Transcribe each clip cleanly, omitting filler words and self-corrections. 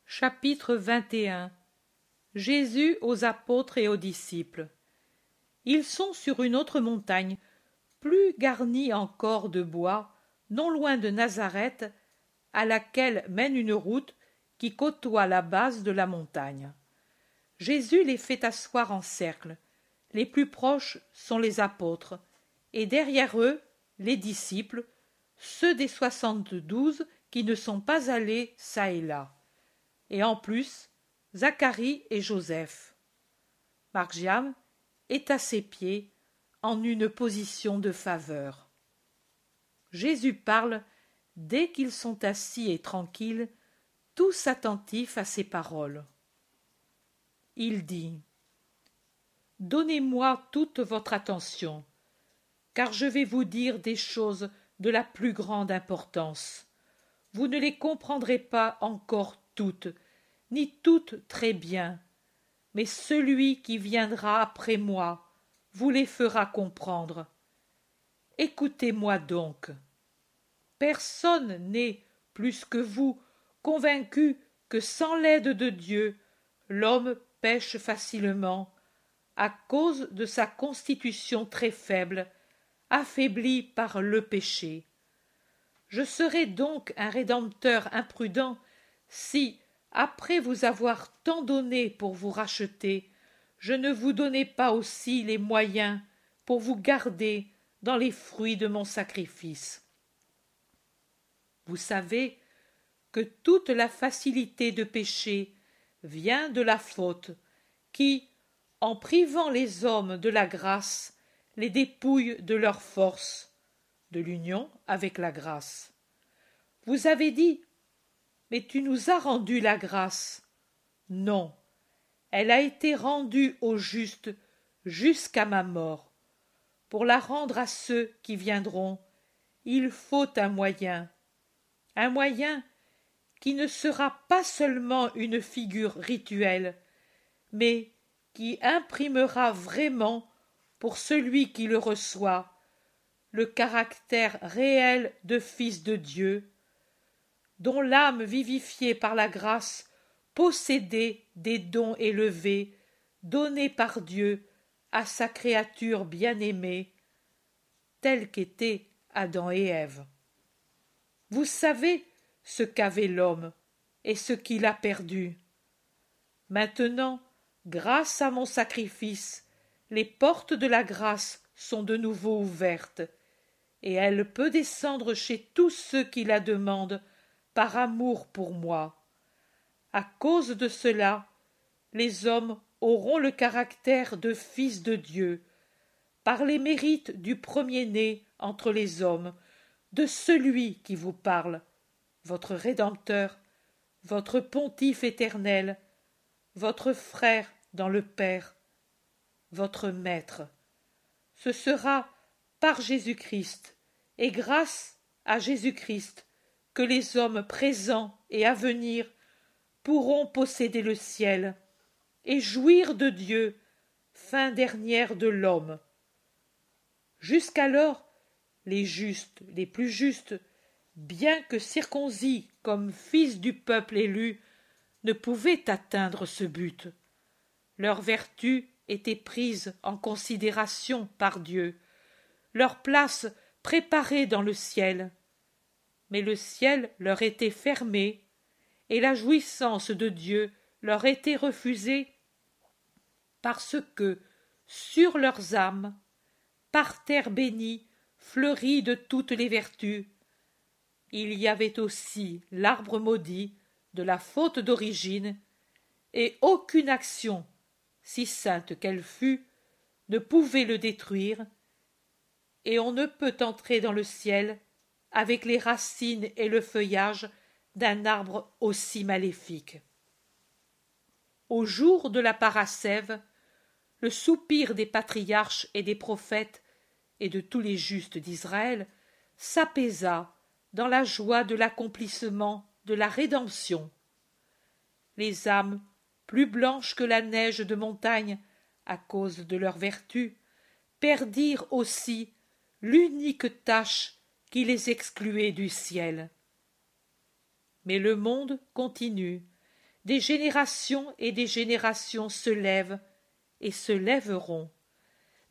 Chapitre 21. Jésus aux apôtres et aux disciples. Ils sont sur une autre montagne, plus garnie encore de bois, non loin de Nazareth, à laquelle mène une route qui côtoie la base de la montagne. Jésus les fait asseoir en cercle. Les plus proches sont les apôtres, et derrière eux, les disciples, ceux des 72 qui ne sont pas allés çà et là. Et en plus, Zacharie et Joseph. Margiam est à ses pieds, en une position de faveur. Jésus parle dès qu'ils sont assis et tranquilles, tous attentifs à ses paroles. Il dit : « Donnez-moi toute votre attention, car je vais vous dire des choses de la plus grande importance. Vous ne les comprendrez pas encore toutes, ni toutes très bien, mais celui qui viendra après moi vous les fera comprendre. Écoutez-moi donc. Personne n'est, plus que vous, convaincu que sans l'aide de Dieu, l'homme pêche facilement, à cause de sa constitution très faible, affaiblie par le péché. Je serais donc un rédempteur imprudent si, après vous avoir tant donné pour vous racheter, je ne vous donnais pas aussi les moyens pour vous garder dans les fruits de mon sacrifice. Vous savez que toute la facilité de pécher vient de la faute qui, en privant les hommes de la grâce, les dépouille de leur force, de l'union avec la grâce. Vous avez dit : mais tu nous as rendu la grâce. Non, elle a été rendue au juste jusqu'à ma mort. Pour la rendre à ceux qui viendront, il faut un moyen qui ne sera pas seulement une figure rituelle, mais qui imprimera vraiment, pour celui qui le reçoit, le caractère réel de fils de Dieu, dont l'âme vivifiée par la grâce possédait des dons élevés donnés par Dieu à sa créature bien-aimée, telle qu'étaient Adam et Ève. Vous savez ce qu'avait l'homme et ce qu'il a perdu. Maintenant, grâce à mon sacrifice, les portes de la grâce sont de nouveau ouvertes, et elle peut descendre chez tous ceux qui la demandent par amour pour moi. À cause de cela, les hommes auront le caractère de fils de Dieu, par les mérites du premier-né entre les hommes, de celui qui vous parle, votre Rédempteur, votre Pontife éternel, votre frère dans le Père, votre Maître. Ce sera par Jésus-Christ, et grâce à Jésus-Christ, que les hommes présents et à venir pourront posséder le ciel et jouir de Dieu, fin dernière de l'homme. Jusqu'alors, les justes, les plus justes, bien que circoncis comme fils du peuple élu, ne pouvaient atteindre ce but. Leur vertu était prise en considération par Dieu, leur place préparée dans le ciel. Mais le ciel leur était fermé, et la jouissance de Dieu leur était refusée, parce que, sur leurs âmes, par terre bénie, fleurie de toutes les vertus, il y avait aussi l'arbre maudit de la faute d'origine, et aucune action, si sainte qu'elle fût, ne pouvait le détruire, et on ne peut entrer dans le ciel avec les racines et le feuillage d'un arbre aussi maléfique. Au jour de la parascève, le soupir des patriarches et des prophètes et de tous les justes d'Israël s'apaisa dans la joie de l'accomplissement de la rédemption. Les âmes, plus blanches que la neige de montagne à cause de leur vertu, perdirent aussi l'unique tache qui les excluait du ciel. Mais le monde continue, des générations et des générations se lèvent et se lèveront.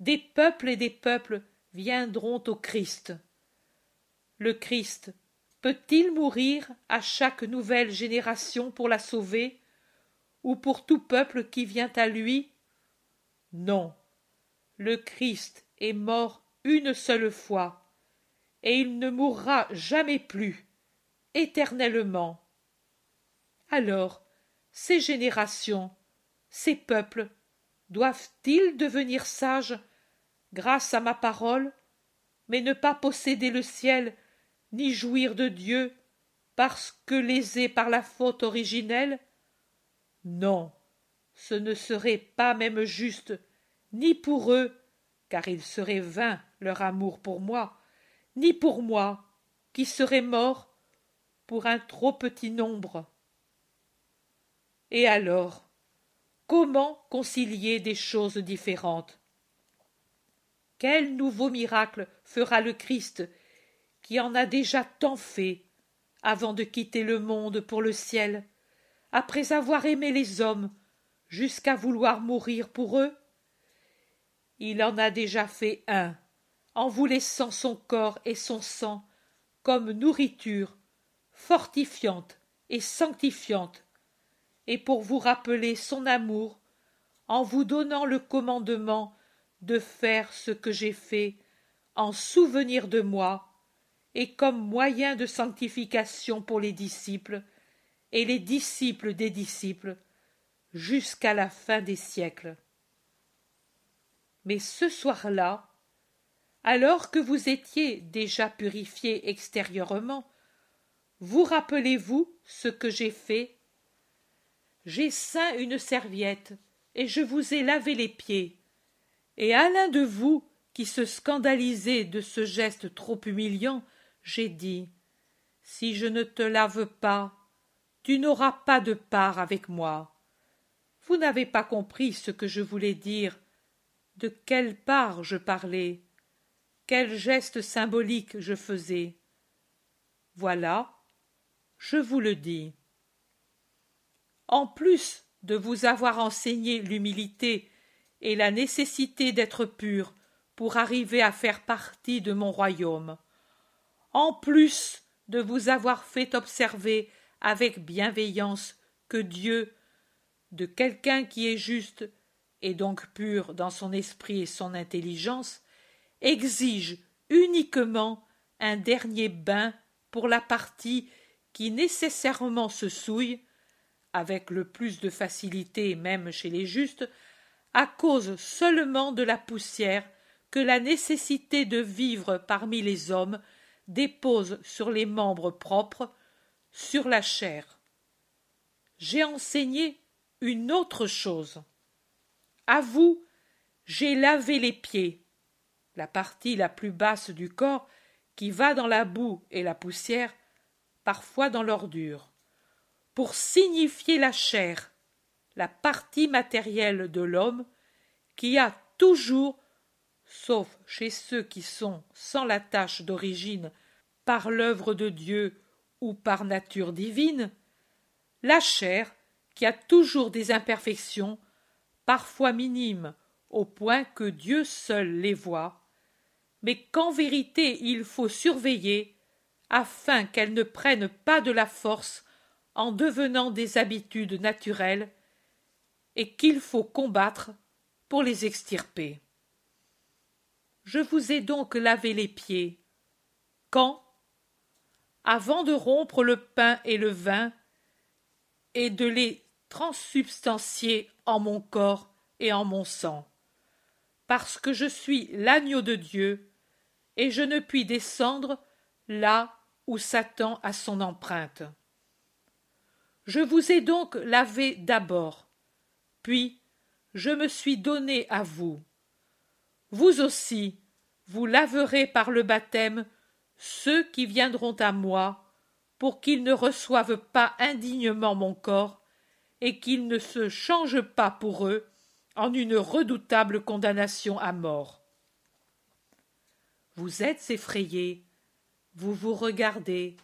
Des peuples et des peuples viendront au Christ. Le Christ peut-il mourir à chaque nouvelle génération pour la sauver, ou pour tout peuple qui vient à lui? Non, le Christ est mort une seule fois, et il ne mourra jamais plus, éternellement. Alors, ces générations, ces peuples, doivent-ils devenir sages grâce à ma parole, mais ne pas posséder le ciel, ni jouir de Dieu, parce que lésés par la faute originelle? Non, ce ne serait pas même juste, ni pour eux, car il serait vain leur amour pour moi, ni pour moi, qui serais mort pour un trop petit nombre. Et alors, comment concilier des choses différentes? Quel nouveau miracle fera le Christ, qui en a déjà tant fait, avant de quitter le monde pour le ciel, après avoir aimé les hommes, jusqu'à vouloir mourir pour eux? Il en a déjà fait un, en vous laissant son corps et son sang comme nourriture fortifiante et sanctifiante, et pour vous rappeler son amour, en vous donnant le commandement de faire ce que j'ai fait en souvenir de moi, et comme moyen de sanctification pour les disciples, et les disciples des disciples, jusqu'à la fin des siècles. Mais ce soir-là, alors que vous étiez déjà purifiés extérieurement, vous rappelez-vous ce que j'ai fait? J'ai ceint une serviette, et je vous ai lavé les pieds. Et à l'un de vous, qui se scandalisait de ce geste trop humiliant, j'ai dit: si je ne te lave pas, tu n'auras pas de part avec moi. Vous n'avez pas compris ce que je voulais dire, de quelle part je parlais, quel geste symbolique je faisais. Voilà, je vous le dis. En plus de vous avoir enseigné l'humilité et la nécessité d'être pur pour arriver à faire partie de mon royaume, en plus de vous avoir fait observer avec bienveillance que Dieu, de quelqu'un qui est juste et donc pur dans son esprit et son intelligence, exige uniquement un dernier bain pour la partie qui nécessairement se souille, avec le plus de facilité même chez les justes, à cause seulement de la poussière que la nécessité de vivre parmi les hommes dépose sur les membres propres, sur la chair. J'ai enseigné une autre chose. À vous, j'ai lavé les pieds, la partie la plus basse du corps qui va dans la boue et la poussière, parfois dans l'ordure, pour signifier la chair, la partie matérielle de l'homme qui a toujours, sauf chez ceux qui sont sans la tache d'origine par l'œuvre de Dieu ou par nature divine, la chair qui a toujours des imperfections, parfois minimes au point que Dieu seul les voit, mais qu'en vérité il faut surveiller afin qu'elles ne prennent pas de la force en devenant des habitudes naturelles, et qu'il faut combattre pour les extirper. Je vous ai donc lavé les pieds. Quand? Avant de rompre le pain et le vin, et de les transsubstancier en mon corps et en mon sang, parce que je suis l'agneau de Dieu, et je ne puis descendre là où Satan a son empreinte. Je vous ai donc lavé d'abord, puis je me suis donné à vous. Vous aussi, vous laverez par le baptême ceux qui viendront à moi, pour qu'ils ne reçoivent pas indignement mon corps, et qu'il ne se change pas pour eux en une redoutable condamnation à mort. Vous êtes effrayés, vous vous regardez.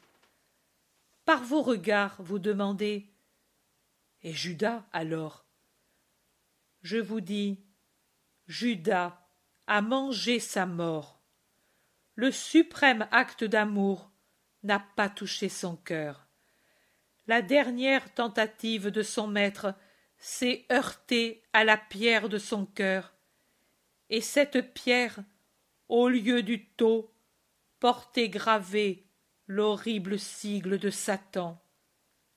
Par vos regards, vous demandez: Et Judas alors? Je vous dis, Judas a mangé sa mort. Le suprême acte d'amour n'a pas touché son cœur. La dernière tentative de son maître s'est heurtée à la pierre de son cœur, et cette pierre, au lieu du tau, portait gravé l'horrible sigle de Satan,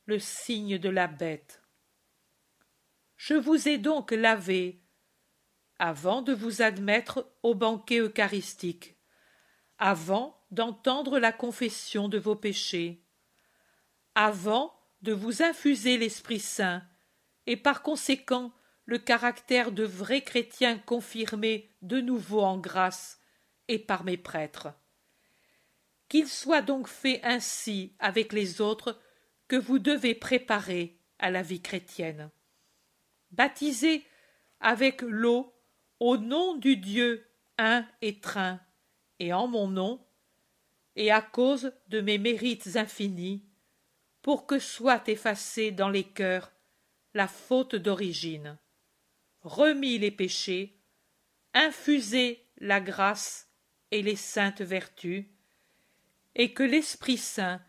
le signe de la bête. Je vous ai donc lavé, avant de vous admettre au banquet eucharistique, avant d'entendre la confession de vos péchés, avant de vous infuser l'Esprit Saint, et par conséquent le caractère de vrai chrétien confirmé de nouveau en grâce et par mes prêtres. Qu'il soit donc fait ainsi avec les autres que vous devez préparer à la vie chrétienne. Baptisés avec l'eau au nom du Dieu un et trin, et en mon nom, et à cause de mes mérites infinis, pour que soit effacée dans les cœurs la faute d'origine, remis les péchés, infusé la grâce et les saintes vertus, et que l'Esprit Saint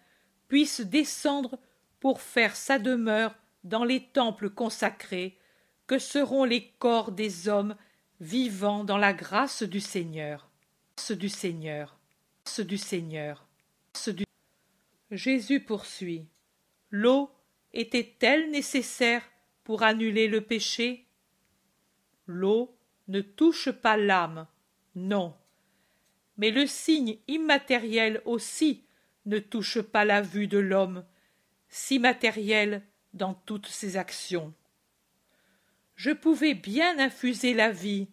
puisse descendre pour faire sa demeure dans les temples consacrés que seront les corps des hommes vivant dans la grâce du Seigneur. Jésus poursuit. L'eau était-elle nécessaire pour annuler le péché? L'eau ne touche pas l'âme, non. Mais le signe immatériel aussi ne touche pas la vue de l'homme, si matériel dans toutes ses actions. Je pouvais bien infuser la vie,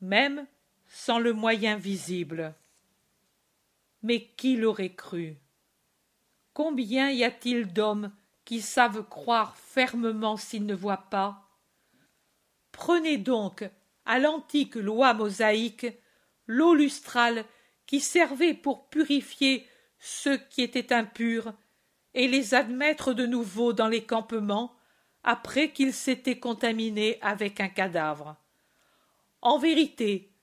même sans le moyen visible. Mais qui l'aurait cru? Combien y a-t-il d'hommes qui savent croire fermement s'ils ne voient pas? Prenez donc, à l'antique loi mosaïque, l'eau lustrale qui servait pour purifier ceux qui étaient impurs et les admettre de nouveau dans les campements après qu'ils s'étaient contaminés avec un cadavre. En vérité,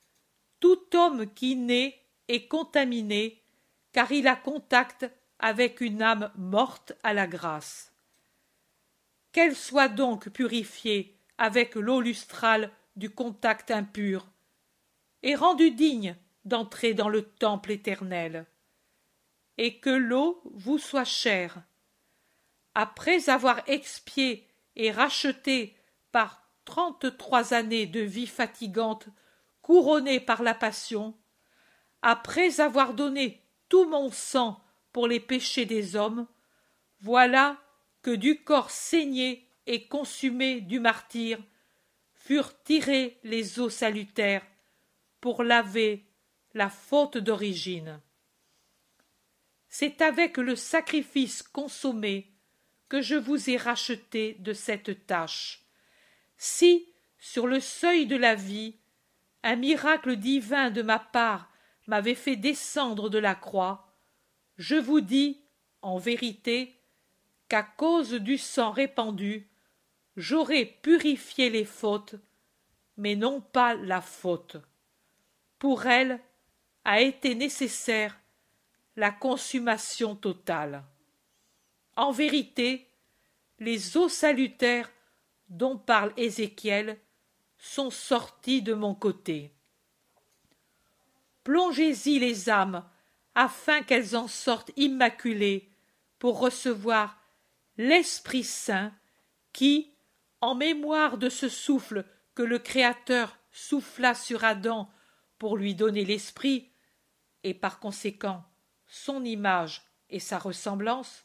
tout homme qui naît est contaminé, car il a contact avec une âme morte à la grâce. Qu'elle soit donc purifiée avec l'eau lustrale du contact impur, et rendue digne d'entrer dans le temple éternel, et que l'eau vous soit chère. Après avoir expié et racheté par 33 années de vie fatigante, couronnée par la passion, après avoir donné tout mon sang pour les péchés des hommes, voilà que du corps saigné et consumé du martyr furent tirées les eaux salutaires pour laver la faute d'origine. C'est avec le sacrifice consommé que je vous ai racheté de cette tâche. Si, sur le seuil de la vie, un miracle divin de ma part m'avait fait descendre de la croix, je vous dis, en vérité, qu'à cause du sang répandu, j'aurais purifié les fautes, mais non pas la faute. Pour elle a été nécessaire la consommation totale. En vérité, les eaux salutaires dont parle Ézéchiel sont sorties de mon côté. Plongez-y les âmes, afin qu'elles en sortent immaculées pour recevoir l'Esprit Saint qui, en mémoire de ce souffle que le Créateur souffla sur Adam pour lui donner l'esprit, et par conséquent son image et sa ressemblance,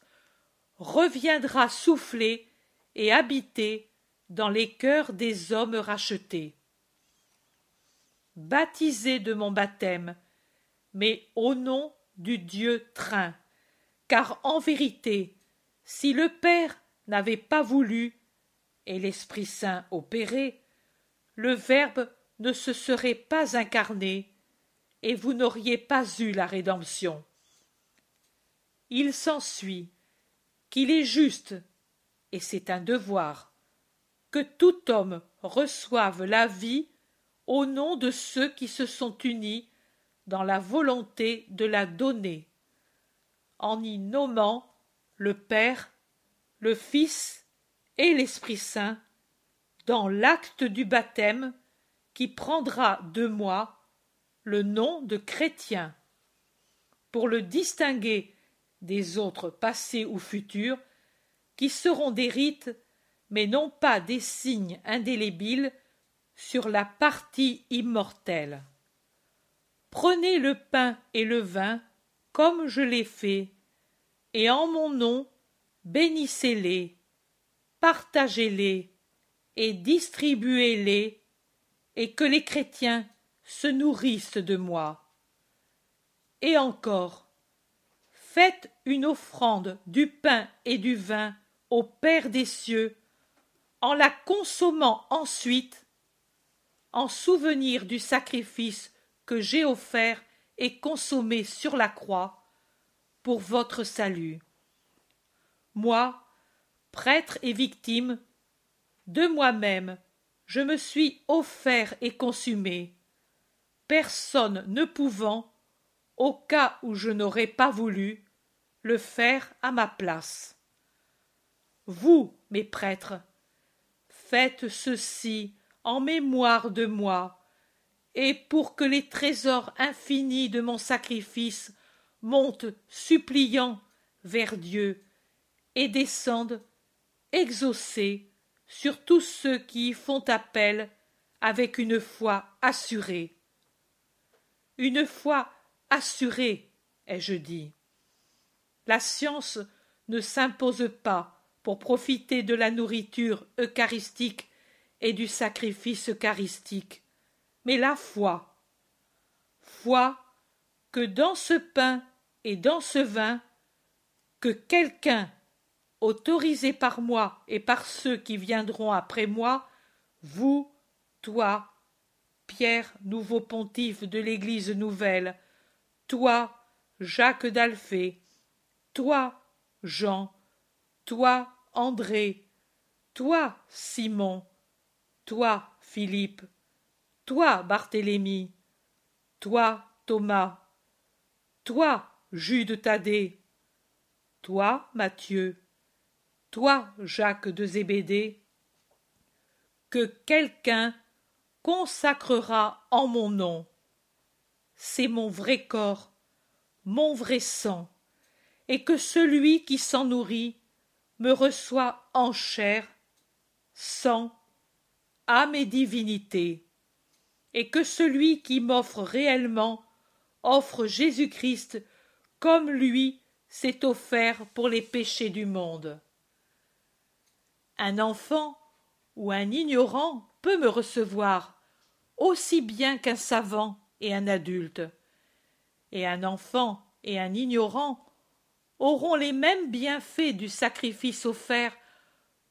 reviendra souffler et habiter dans les cœurs des hommes rachetés. Baptisés de mon baptême, mais au nom du Dieu trin, car en vérité, si le Père n'avait pas voulu, et l'Esprit Saint opéré, le Verbe ne se serait pas incarné, et vous n'auriez pas eu la rédemption. Il s'ensuit qu'il est juste et c'est un devoir, que tout homme reçoive la vie au nom de ceux qui se sont unis dans la volonté de la donner, en y nommant le Père, le Fils et l'Esprit Saint, dans l'acte du baptême qui prendra de moi le nom de chrétien, pour le distinguer des autres passés ou futurs, qui seront des rites, mais non pas des signes indélébiles sur la partie immortelle. Prenez le pain et le vin comme je l'ai fait, et en mon nom bénissez-les, partagez-les et distribuez-les, et que les chrétiens se nourrissent de moi. Et encore, faites une offrande du pain et du vin au Père des cieux, en la consommant ensuite, en souvenir du sacrifice que j'ai offert et consommé sur la croix pour votre salut. Moi, prêtre et victime, de moi-même, je me suis offert et consumé, personne ne pouvant, au cas où je n'aurais pas voulu, le faire à ma place. Vous, mes prêtres, faites ceci en mémoire de moi, et pour que les trésors infinis de mon sacrifice montent suppliants vers Dieu et descendent exaucés sur tous ceux qui y font appel avec une foi assurée. Une foi assurée, ai-je dit. La science ne s'impose pas pour profiter de la nourriture eucharistique et du sacrifice eucharistique, mais la foi. Foi que dans ce pain et dans ce vin, que quelqu'un, autorisé par moi et par ceux qui viendront après moi, vous, toi, Pierre, nouveau pontife de l'Église nouvelle, toi, Jacques d'Alphée, toi, Jean, toi, André, toi, Simon, toi, Philippe, toi, Barthélemy, toi, Thomas, toi, Jude Thaddée, toi, Matthieu, toi, Jacques de Zébédée, que quelqu'un consacrera en mon nom. C'est mon vrai corps, mon vrai sang, et que celui qui s'en nourrit me reçoit en chair, sang, âme et divinité, et que celui qui m'offre réellement offre Jésus-Christ comme lui s'est offert pour les péchés du monde. Un enfant ou un ignorant peut me recevoir aussi bien qu'un savant et un adulte, et un enfant et un ignorant auront les mêmes bienfaits du sacrifice offert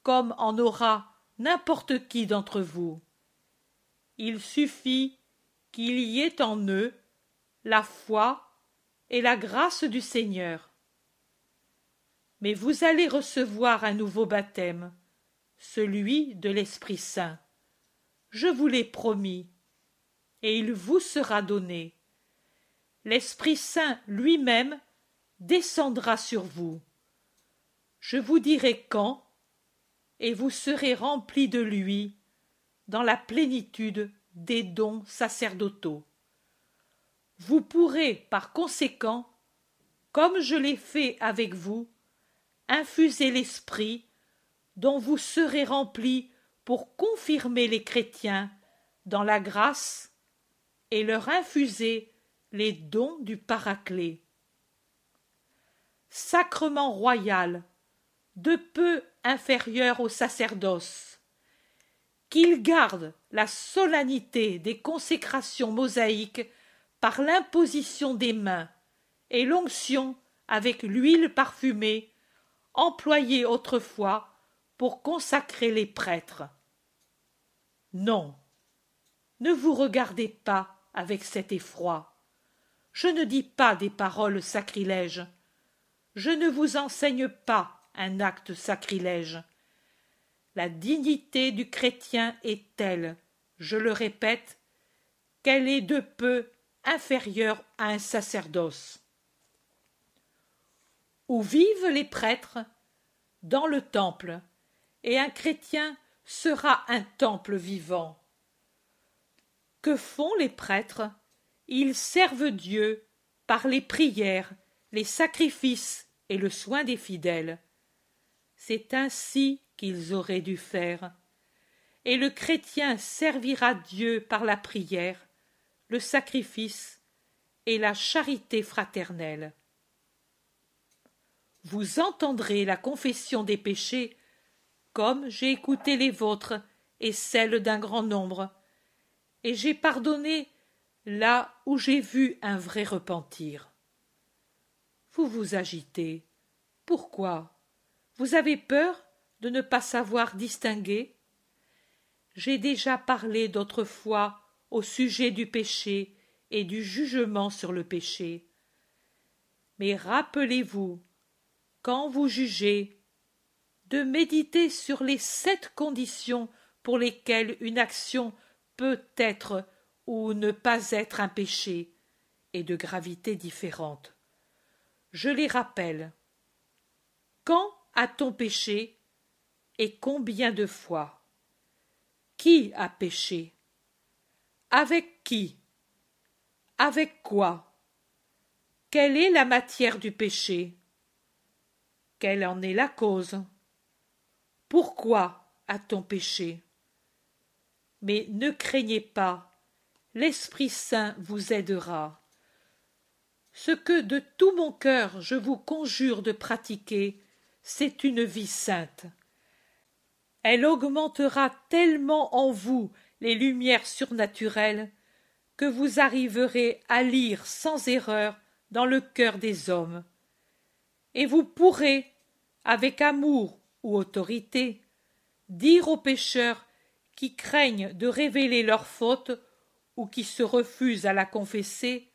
comme en aura n'importe qui d'entre vous. Il suffit qu'il y ait en eux la foi et la grâce du Seigneur. Mais vous allez recevoir un nouveau baptême, celui de l'Esprit Saint. Je vous l'ai promis, et il vous sera donné. L'Esprit Saint lui-même descendra sur vous. Je vous dirai quand, et vous serez remplis de lui dans la plénitude des dons sacerdotaux. Vous pourrez, par conséquent, comme je l'ai fait avec vous, infuser l'Esprit dont vous serez remplis pour confirmer les chrétiens dans la grâce et leur infuser les dons du Paraclet. Sacrement royal, de peu inférieur au sacerdoce, qu'il garde la solennité des consécrations mosaïques par l'imposition des mains et l'onction avec l'huile parfumée employée autrefois pour consacrer les prêtres. Non, ne vous regardez pas avec cet effroi. Je ne dis pas des paroles sacrilèges. Je ne vous enseigne pas un acte sacrilège, La dignité du chrétien est telle, je le répète, qu'elle est de peu inférieure à un sacerdoce. Où vivent les prêtres? Dans le temple, et un chrétien sera un temple vivant. Que font les prêtres? Ils servent Dieu par les prières, les sacrifices et le soin des fidèles. C'est ainsi qu'ils auraient dû faire. Et le chrétien servira Dieu par la prière, le sacrifice et la charité fraternelle. Vous entendrez la confession des péchés, comme j'ai écouté les vôtres et celles d'un grand nombre, et j'ai pardonné là où j'ai vu un vrai repentir. Vous vous agitez. Pourquoi? Vous avez peur de ne pas savoir distinguer? J'ai déjà parlé d'autrefois au sujet du péché et du jugement sur le péché. Mais rappelez-vous, quand vous jugez, de méditer sur les 7 conditions pour lesquelles une action peut être ou ne pas être un péché, et de gravité différente. Je les rappelle. Quand a-t-on péché et combien de fois? Qui a péché? Avec qui? Avec quoi? Quelle est la matière du péché? Quelle en est la cause? Pourquoi a-t-on péché? Mais ne craignez pas, l'Esprit Saint vous aidera. Ce que de tout mon cœur je vous conjure de pratiquer, c'est une vie sainte. Elle augmentera tellement en vous les lumières surnaturelles que vous arriverez à lire sans erreur dans le cœur des hommes. Et vous pourrez, avec amour ou autorité, dire aux pécheurs qui craignent de révéler leur faute ou qui se refusent à la confesser,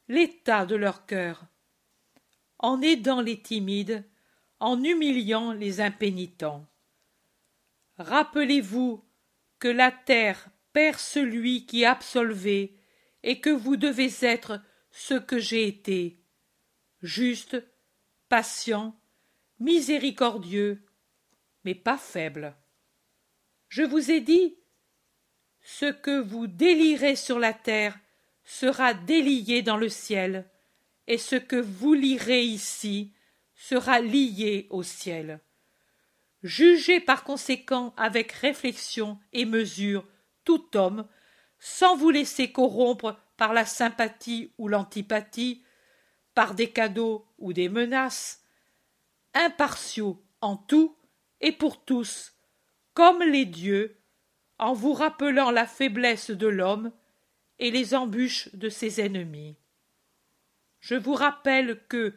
l'état de leur cœur, en aidant les timides, en humiliant les impénitents. Rappelez-vous que la terre perd celui qui absolvait et que vous devez être ce que j'ai été, juste, patient, miséricordieux, mais pas faible. Je vous ai dit, ce que vous délierez sur la terre sera délié dans le ciel, et ce que vous lirez ici sera lié au ciel. Jugez par conséquent avec réflexion et mesure tout homme, sans vous laisser corrompre par la sympathie ou l'antipathie, par des cadeaux ou des menaces, impartiaux en tout et pour tous, comme les dieux, en vous rappelant la faiblesse de l'homme et les embûches de ses ennemis. Je vous rappelle que,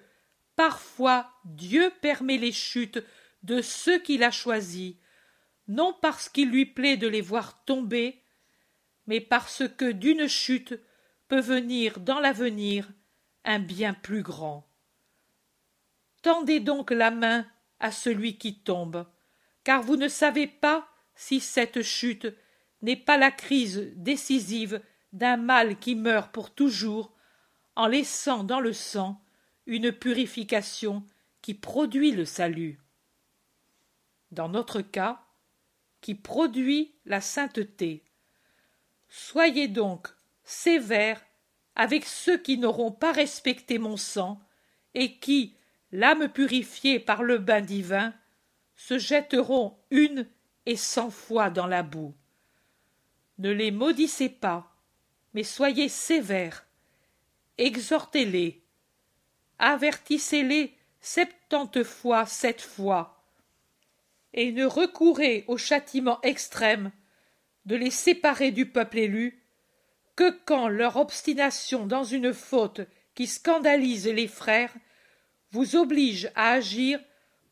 parfois, Dieu permet les chutes de ceux qu'il a choisis, non parce qu'il lui plaît de les voir tomber, mais parce que d'une chute peut venir dans l'avenir un bien plus grand. Tendez donc la main à celui qui tombe, car vous ne savez pas si cette chute n'est pas la crise décisive d'un mal qui meurt pour toujours, en laissant dans le sang une purification qui produit le salut. Dans notre cas, qui produit la sainteté. Soyez donc sévères avec ceux qui n'auront pas respecté mon sang et qui, l'âme purifiée par le bain divin, se jetteront 1 et 100 fois dans la boue. Ne les maudissez pas, mais soyez sévères, exhortez-les, avertissez-les 70 fois 7 fois, et ne recourez au châtiment extrême de les séparer du peuple élu que quand leur obstination dans une faute qui scandalise les frères vous oblige à agir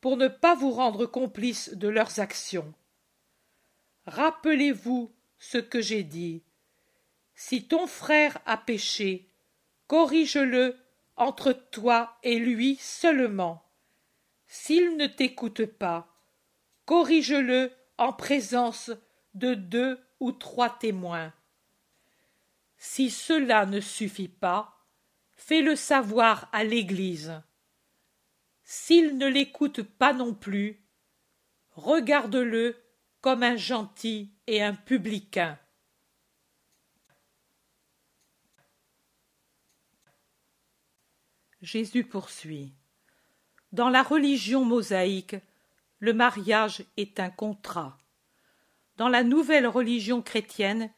pour ne pas vous rendre complice de leurs actions. Rappelez-vous ce que j'ai dit. Si ton frère a péché, corrige-le entre toi et lui seulement. S'il ne t'écoute pas, corrige-le en présence de 2 ou 3 témoins. Si cela ne suffit pas, fais-le savoir à l'Église. S'il ne l'écoute pas non plus, regarde-le comme un gentil et un publicain. Jésus poursuit. Dans la religion mosaïque, le mariage est un contrat. Dans la nouvelle religion chrétienne,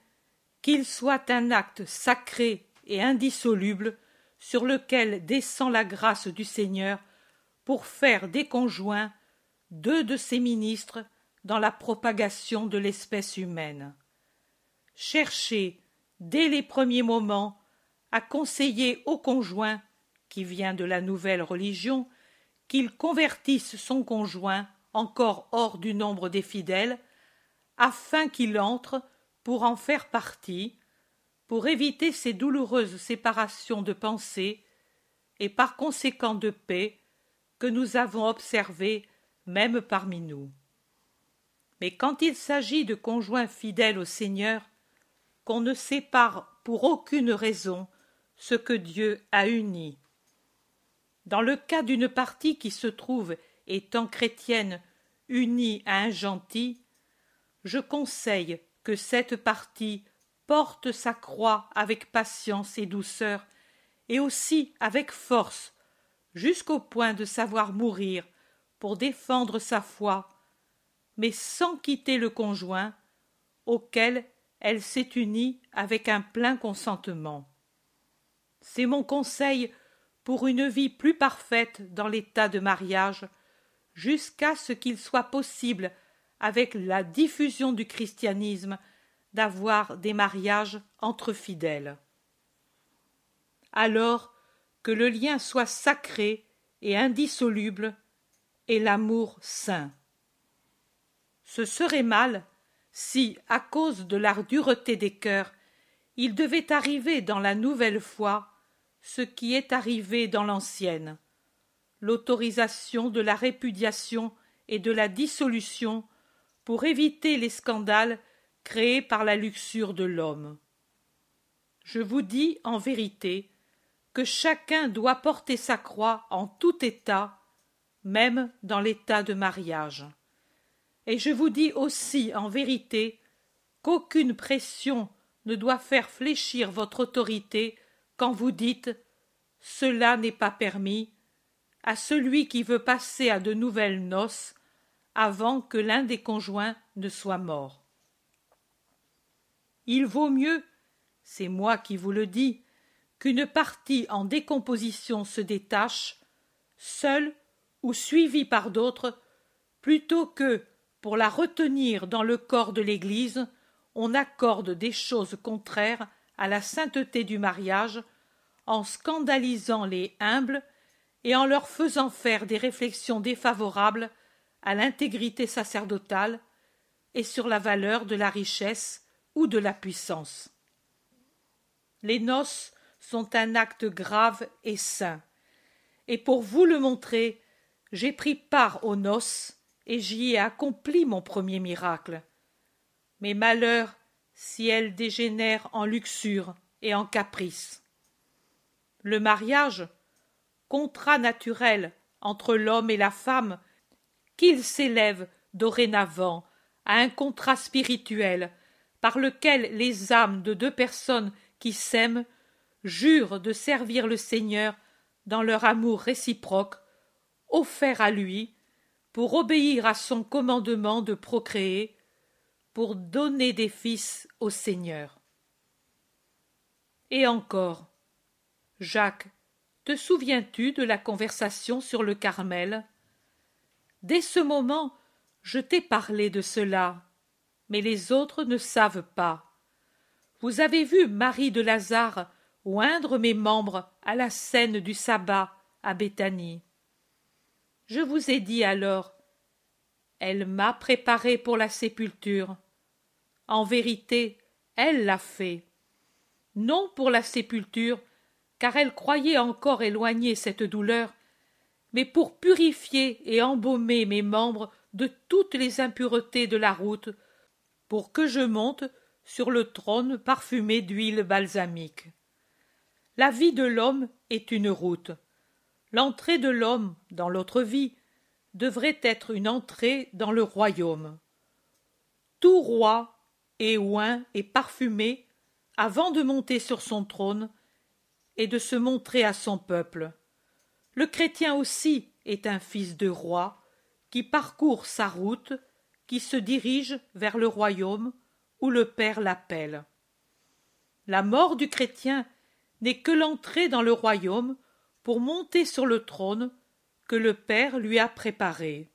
qu'il soit un acte sacré et indissoluble sur lequel descend la grâce du Seigneur pour faire des conjoints 2 de ses ministres dans la propagation de l'espèce humaine. Cherchez, dès les premiers moments, à conseiller au conjoint, qui vient de la nouvelle religion, qu'il convertisse son conjoint encore hors du nombre des fidèles, afin qu'il entre pour en faire partie, pour éviter ces douloureuses séparations de pensée et par conséquent de paix que nous avons observées même parmi nous. Mais quand il s'agit de conjoints fidèles au Seigneur, qu'on ne sépare pour aucune raison ce que Dieu a uni. Dans le cas d'une partie qui se trouve, étant chrétienne, unie à un gentil, je conseille que cette partie porte sa croix avec patience et douceur, et aussi avec force, jusqu'au point de savoir mourir pour défendre sa foi, mais sans quitter le conjoint, auquel elle s'est unie avec un plein consentement. C'est mon conseil pour une vie plus parfaite dans l'état de mariage, jusqu'à ce qu'il soit possible, avec la diffusion du christianisme, d'avoir des mariages entre fidèles. Alors que le lien soit sacré et indissoluble, et l'amour saint. Ce serait mal si, à cause de la dureté des cœurs, il devait arriver dans la nouvelle foi ce qui est arrivé dans l'ancienne, l'autorisation de la répudiation et de la dissolution pour éviter les scandales créés par la luxure de l'homme. Je vous dis en vérité que chacun doit porter sa croix en tout état, même dans l'état de mariage. Et je vous dis aussi en vérité qu'aucune pression ne doit faire fléchir votre autorité quand vous dites « cela n'est pas permis » à celui qui veut passer à de nouvelles noces avant que l'un des conjoints ne soit mort. Il vaut mieux, c'est moi qui vous le dis, qu'une partie en décomposition se détache, seule ou suivie par d'autres, plutôt que, pour la retenir dans le corps de l'Église, on accorde des choses contraires à la sainteté du mariage, en scandalisant les humbles et en leur faisant faire des réflexions défavorables à l'intégrité sacerdotale et sur la valeur de la richesse ou de la puissance. Les noces sont un acte grave et saint, et pour vous le montrer, j'ai pris part aux noces et j'y ai accompli mon premier miracle. Mais malheur si elles dégénèrent en luxure et en caprice. Le mariage, contrat naturel entre l'homme et la femme, qu'il s'élève dorénavant à un contrat spirituel par lequel les âmes de 2 personnes qui s'aiment jurent de servir le Seigneur dans leur amour réciproque, offert à lui, pour obéir à son commandement de procréer, pour donner des fils au Seigneur. Et encore, Jacques, te souviens-tu de la conversation sur le Carmel? Dès ce moment, je t'ai parlé de cela, mais les autres ne savent pas. Vous avez vu Marie de Lazare oindre mes membres à la scène du sabbat à Béthanie. Je vous ai dit alors, elle m'a préparé pour la sépulture. En vérité, elle l'a fait. Non pour la sépulture, car elle croyait encore éloigner cette douleur, mais pour purifier et embaumer mes membres de toutes les impuretés de la route, pour que je monte sur le trône parfumé d'huile balsamique. La vie de l'homme est une route. L'entrée de l'homme dans l'autre vie devrait être une entrée dans le royaume. Tout roi est oint et parfumé avant de monter sur son trône et de se montrer à son peuple. Le chrétien aussi est un fils de roi qui parcourt sa route, qui se dirige vers le royaume où le Père l'appelle. La mort du chrétien n'est que l'entrée dans le royaume pour monter sur le trône que le Père lui a préparé.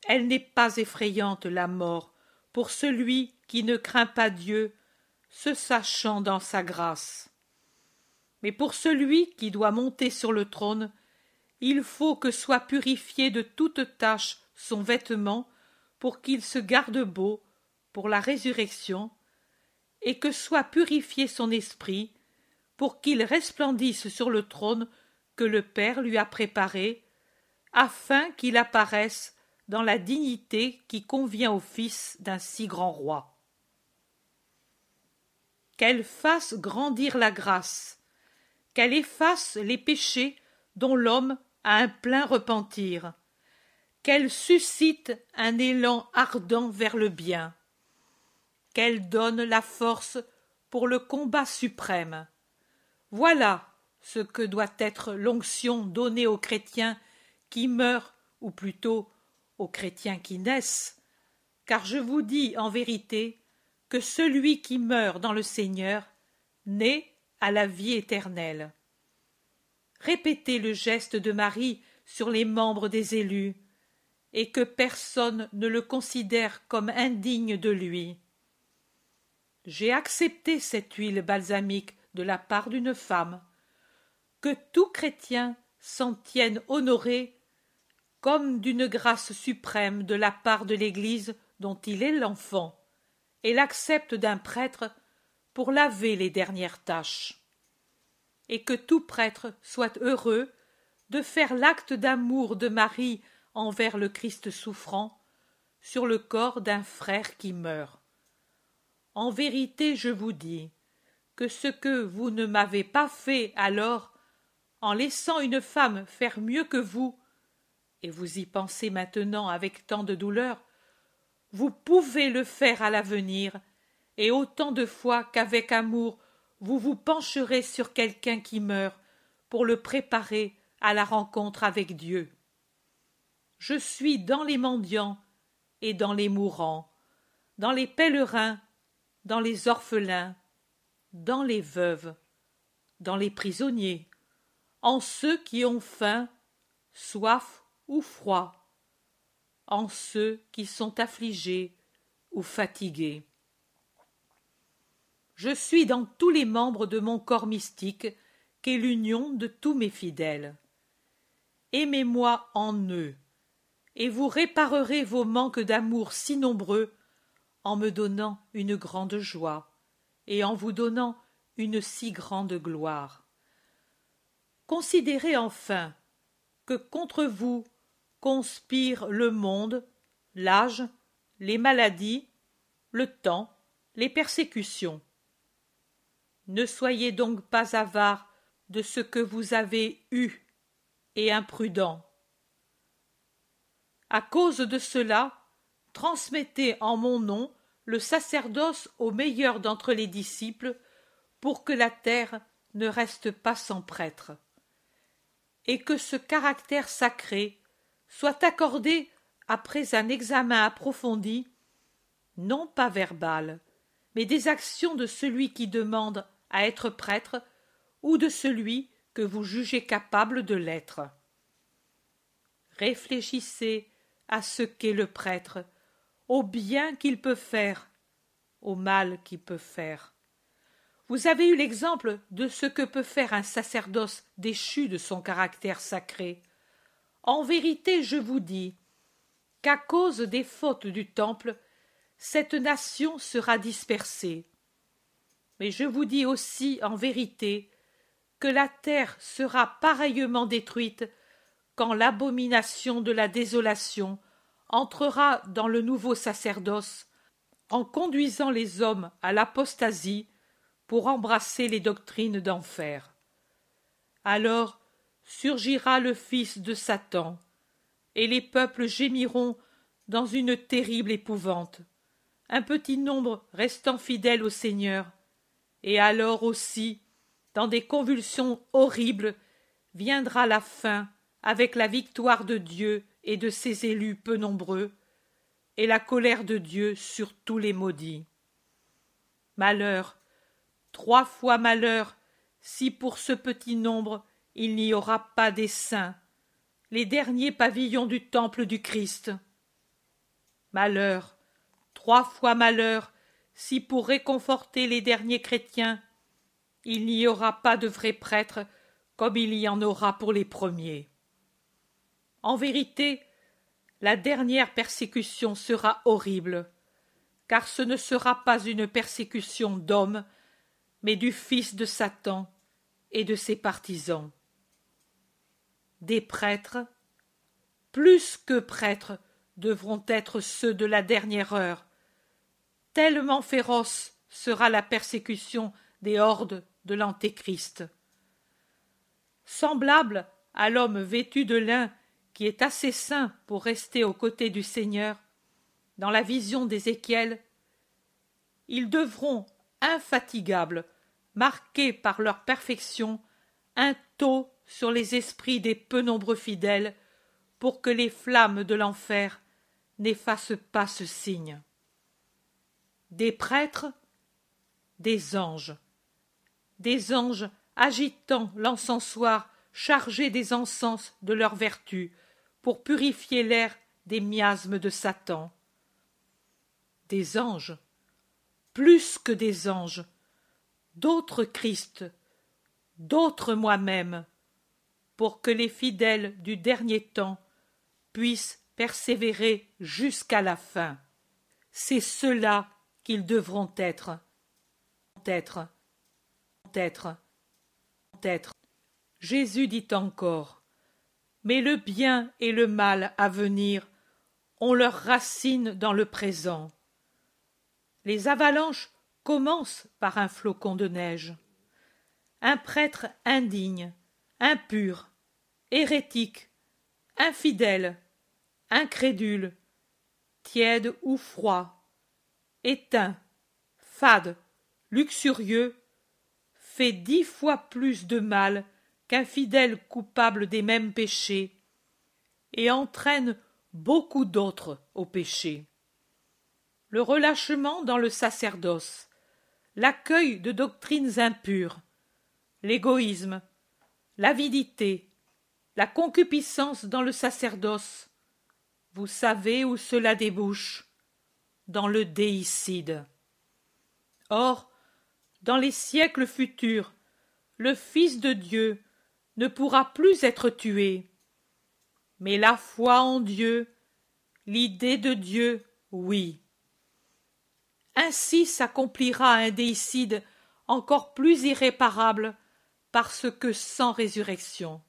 Elle n'est pas effrayante, la mort, pour celui qui ne craint pas Dieu, se sachant dans sa grâce. Mais pour celui qui doit monter sur le trône, il faut que soit purifié de toute tache son vêtement pour qu'il se garde beau pour la résurrection, et que soit purifié son esprit pour qu'il resplendisse sur le trône que le Père lui a préparé, afin qu'il apparaisse dans la dignité qui convient au fils d'un si grand roi. Qu'elle fasse grandir la grâce, qu'elle efface les péchés dont l'homme a un plein repentir, qu'elle suscite un élan ardent vers le bien, qu'elle donne la force pour le combat suprême. Voilà ce que doit être l'onction donnée aux chrétiens qui meurent, ou plutôt aux chrétiens qui naissent, car je vous dis en vérité que celui qui meurt dans le Seigneur naît à la vie éternelle. Répétez le geste de Marie sur les membres des élus, et que personne ne le considère comme indigne de lui. J'ai accepté cette huile balsamique de la part d'une femme, que tout chrétien s'en tienne honoré comme d'une grâce suprême de la part de l'Église dont il est l'enfant, et l'accepte d'un prêtre pour laver les dernières taches. Et que tout prêtre soit heureux de faire l'acte d'amour de Marie envers le Christ souffrant sur le corps d'un frère qui meurt. En vérité, je vous dis que ce que vous ne m'avez pas fait alors, en laissant une femme faire mieux que vous, et vous y pensez maintenant avec tant de douleur, vous pouvez le faire à l'avenir, et autant de fois qu'avec amour vous vous pencherez sur quelqu'un qui meurt pour le préparer à la rencontre avec Dieu. Je suis dans les mendiants et dans les mourants, dans les pèlerins, dans les orphelins, dans les veuves, dans les prisonniers, en ceux qui ont faim, soif ou froid, en ceux qui sont affligés ou fatigués. Je suis dans tous les membres de mon corps mystique, qu'est l'union de tous mes fidèles. Aimez-moi en eux, et vous réparerez vos manques d'amour si nombreux en me donnant une grande joie et en vous donnant une si grande gloire. Considérez enfin que contre vous conspirent le monde, l'âge, les maladies, le temps, les persécutions. Ne soyez donc pas avares de ce que vous avez eu et imprudents. À cause de cela, transmettez en mon nom le sacerdoce au meilleur d'entre les disciples, pour que la terre ne reste pas sans prêtre, et que ce caractère sacré soit accordé après un examen approfondi, non pas verbal, mais des actions de celui qui demande à être prêtre ou de celui que vous jugez capable de l'être. Réfléchissez à ce qu'est le prêtre, au bien qu'il peut faire, au mal qu'il peut faire. Vous avez eu l'exemple de ce que peut faire un sacerdoce déchu de son caractère sacré. En vérité, je vous dis qu'à cause des fautes du temple, cette nation sera dispersée. Mais je vous dis aussi en vérité que la terre sera pareillement détruite quand l'abomination de la désolation entrera dans le nouveau sacerdoce en conduisant les hommes à l'apostasie pour embrasser les doctrines d'enfer. Alors surgira le fils de Satan, et les peuples gémiront dans une terrible épouvante, un petit nombre restant fidèle au Seigneur, et alors aussi, dans des convulsions horribles, viendra la fin avec la victoire de Dieu et de ses élus peu nombreux, et la colère de Dieu sur tous les maudits. Malheur, 3 fois malheur, si pour ce petit nombre il n'y aura pas des saints, les derniers pavillons du temple du Christ. Malheur, 3 fois malheur, si pour réconforter les derniers chrétiens, il n'y aura pas de vrais prêtres comme il y en aura pour les premiers. En vérité, la dernière persécution sera horrible, car ce ne sera pas une persécution d'hommes, mais du fils de Satan et de ses partisans. Des prêtres, plus que prêtres, devront être ceux de la dernière heure. Tellement féroce sera la persécution des hordes de l'Antéchrist. Semblable à l'homme vêtu de lin qui est assez saint pour rester aux côtés du Seigneur, dans la vision d'Ézéchiel, ils devront, infatigables, marquer par leur perfection un taux sur les esprits des peu nombreux fidèles pour que les flammes de l'enfer n'effacent pas ce signe. Des prêtres, des anges agitant l'encensoir chargé des encens de leur vertu pour purifier l'air des miasmes de Satan. Des anges, plus que des anges, d'autres Christ, d'autres moi-même, pour que les fidèles du dernier temps puissent persévérer jusqu'à la fin. C'est cela qu'ils devront être. Jésus dit encore: mais le bien et le mal à venir ont leurs racines dans le présent. Les avalanches commencent par un flocon de neige. Un prêtre indigne, impur, hérétique, infidèle, incrédule, tiède ou froid, éteint, fade, luxurieux, fait 10 fois plus de mal qu'un fidèle coupable des mêmes péchés, et entraîne beaucoup d'autres au péché. Le relâchement dans le sacerdoce, l'accueil de doctrines impures, l'égoïsme, l'avidité, la concupiscence dans le sacerdoce, vous savez où cela débouche? Dans le déicide. Or, dans les siècles futurs, le Fils de Dieu ne pourra plus être tué. Mais la foi en Dieu, l'idée de Dieu, oui. Ainsi s'accomplira un déicide encore plus irréparable parce que sans résurrection.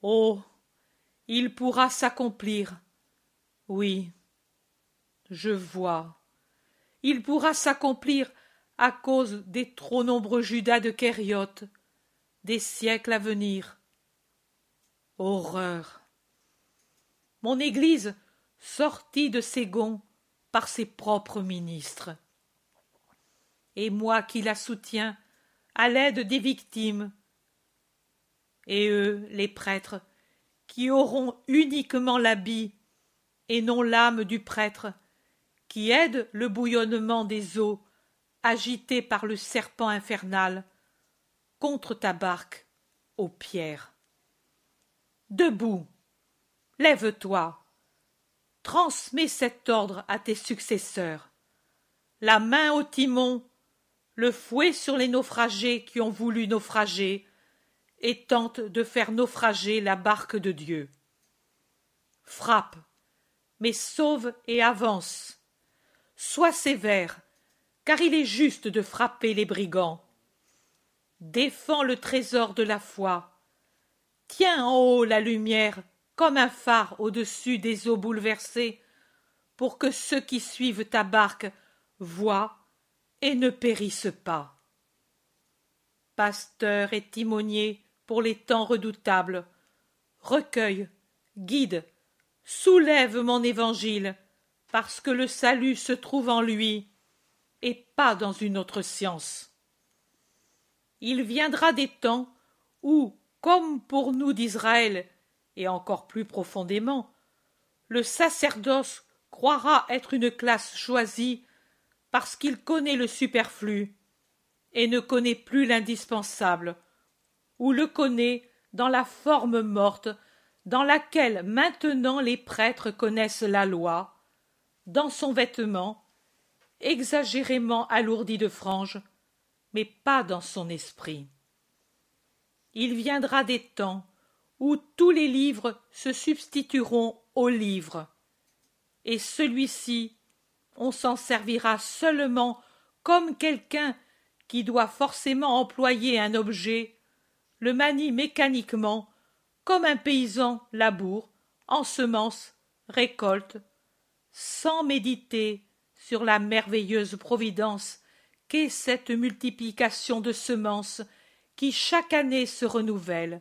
Oh, il pourra s'accomplir. Oui, je vois. Il pourra s'accomplir à cause des trop nombreux Judas de Kériote, des siècles à venir. Horreur! Mon Église sortit de ses gonds par ses propres ministres. Et moi qui la soutiens à l'aide des victimes. Et eux, les prêtres, qui auront uniquement l'habit et non l'âme du prêtre, qui aident le bouillonnement des eaux agitées par le serpent infernal contre ta barque, ô Pierre. Debout, lève-toi, transmets cet ordre à tes successeurs. La main au timon, le fouet sur les naufragés qui ont voulu naufrager et tentent de faire naufrager la barque de Dieu. Frappe, mais sauve et avance. Sois sévère, car il est juste de frapper les brigands. Défends le trésor de la foi. Tiens en haut la lumière comme un phare au-dessus des eaux bouleversées, pour que ceux qui suivent ta barque voient et ne périssent pas. Pasteur et timonier pour les temps redoutables, recueille, guide, soulève mon évangile, parce que le salut se trouve en lui, et pas dans une autre science. Il viendra des temps où, comme pour nous d'Israël, et encore plus profondément, le sacerdoce croira être une classe choisie parce qu'il connaît le superflu et ne connaît plus l'indispensable, ou le connaît dans la forme morte dans laquelle maintenant les prêtres connaissent la loi, dans son vêtement, exagérément alourdi de franges, mais pas dans son esprit. Il viendra des temps où tous les livres se substitueront au livre, et celui-ci, on s'en servira seulement comme quelqu'un qui doit forcément employer un objet, le manie mécaniquement, comme un paysan laboure, ensemence, récolte, sans méditer sur la merveilleuse providence qu'est cette multiplication de semences qui chaque année se renouvelle,